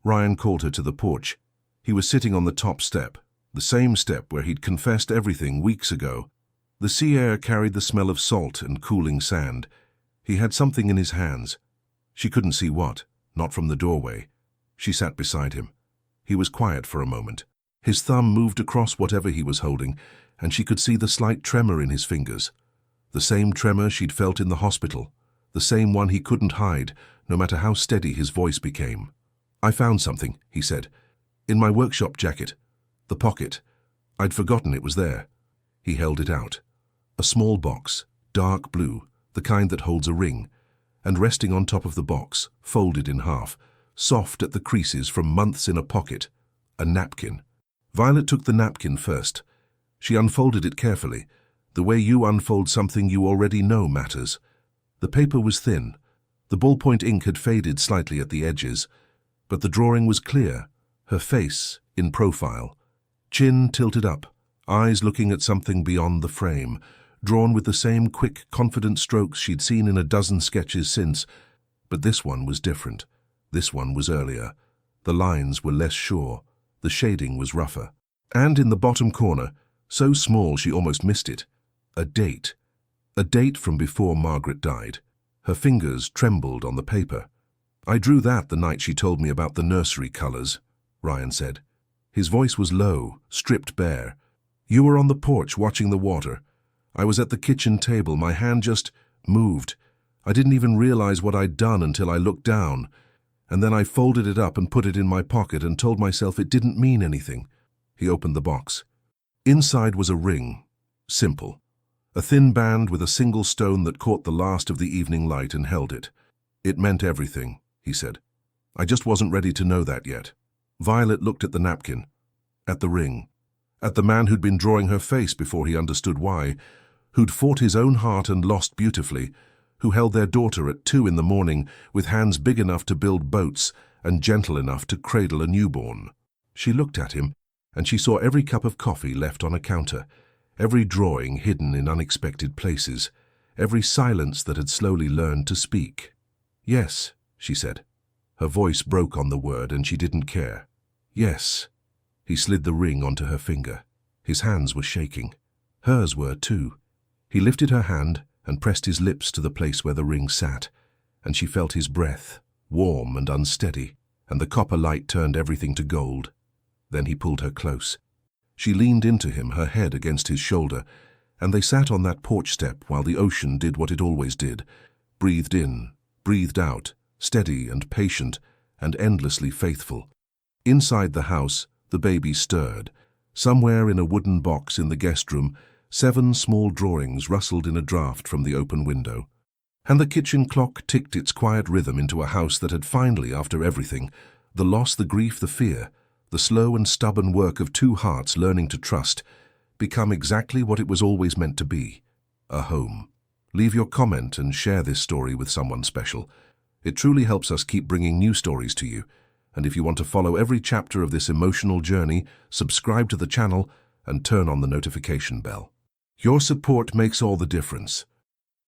Ryan called her to the porch. He was sitting on the top step, the same step where he'd confessed everything weeks ago. The sea air carried the smell of salt and cooling sand. He had something in his hands. She couldn't see what, not from the doorway. She sat beside him. He was quiet for a moment. His thumb moved across whatever he was holding, and she could see the slight tremor in his fingers. The same tremor she'd felt in the hospital, the same one he couldn't hide, no matter how steady his voice became. "I found something," he said. "In my workshop jacket. The pocket. I'd forgotten it was there." He held it out. A small box, dark blue, the kind that holds a ring, and resting on top of the box, folded in half, soft at the creases from months in a pocket, a napkin. Violet took the napkin first. She unfolded it carefully. The way you unfold something you already know matters. The paper was thin. The ballpoint ink had faded slightly at the edges, but the drawing was clear, her face in profile. Chin tilted up, eyes looking at something beyond the frame, drawn with the same quick, confident strokes she'd seen in a dozen sketches since. But this one was different. This one was earlier. The lines were less sure. The shading was rougher. And in the bottom corner, so small she almost missed it, a date. A date from before Margaret died. Her fingers trembled on the paper. "I drew that the night she told me about the nursery colors," Ryan said. His voice was low, stripped bare. "You were on the porch watching the water. I was at the kitchen table. My hand just moved. I didn't even realize what I'd done until I looked down. And then I folded it up and put it in my pocket and told myself it didn't mean anything." He opened the box. Inside was a ring. Simple. A thin band with a single stone that caught the last of the evening light and held it. "It meant everything," he said. "I just wasn't ready to know that yet." Violet looked at the napkin, at the ring, at the man who'd been drawing her face before he understood why, who'd fought his own heart and lost beautifully, who held their daughter at 2 in the morning with hands big enough to build boats and gentle enough to cradle a newborn. She looked at him, and she saw every cup of coffee left on a counter, every drawing hidden in unexpected places, every silence that had slowly learned to speak. "Yes," she said. Her voice broke on the word, and she didn't care. "Yes." He slid the ring onto her finger. His hands were shaking. Hers were, too. He lifted her hand and pressed his lips to the place where the ring sat, and she felt his breath, warm and unsteady, and the copper light turned everything to gold. Then he pulled her close. She leaned into him, her head against his shoulder, and they sat on that porch step while the ocean did what it always did, breathed in, breathed out, steady and patient and endlessly faithful. Inside the house, the baby stirred. Somewhere in a wooden box in the guest room, 7 small drawings rustled in a draught from the open window. And the kitchen clock ticked its quiet rhythm into a house that had finally, after everything, the loss, the grief, the fear, the slow and stubborn work of 2 hearts learning to trust, become exactly what it was always meant to be, a home. Leave your comment and share this story with someone special. It truly helps us keep bringing new stories to you. And if you want to follow every chapter of this emotional journey, subscribe to the channel and turn on the notification bell. Your support makes all the difference.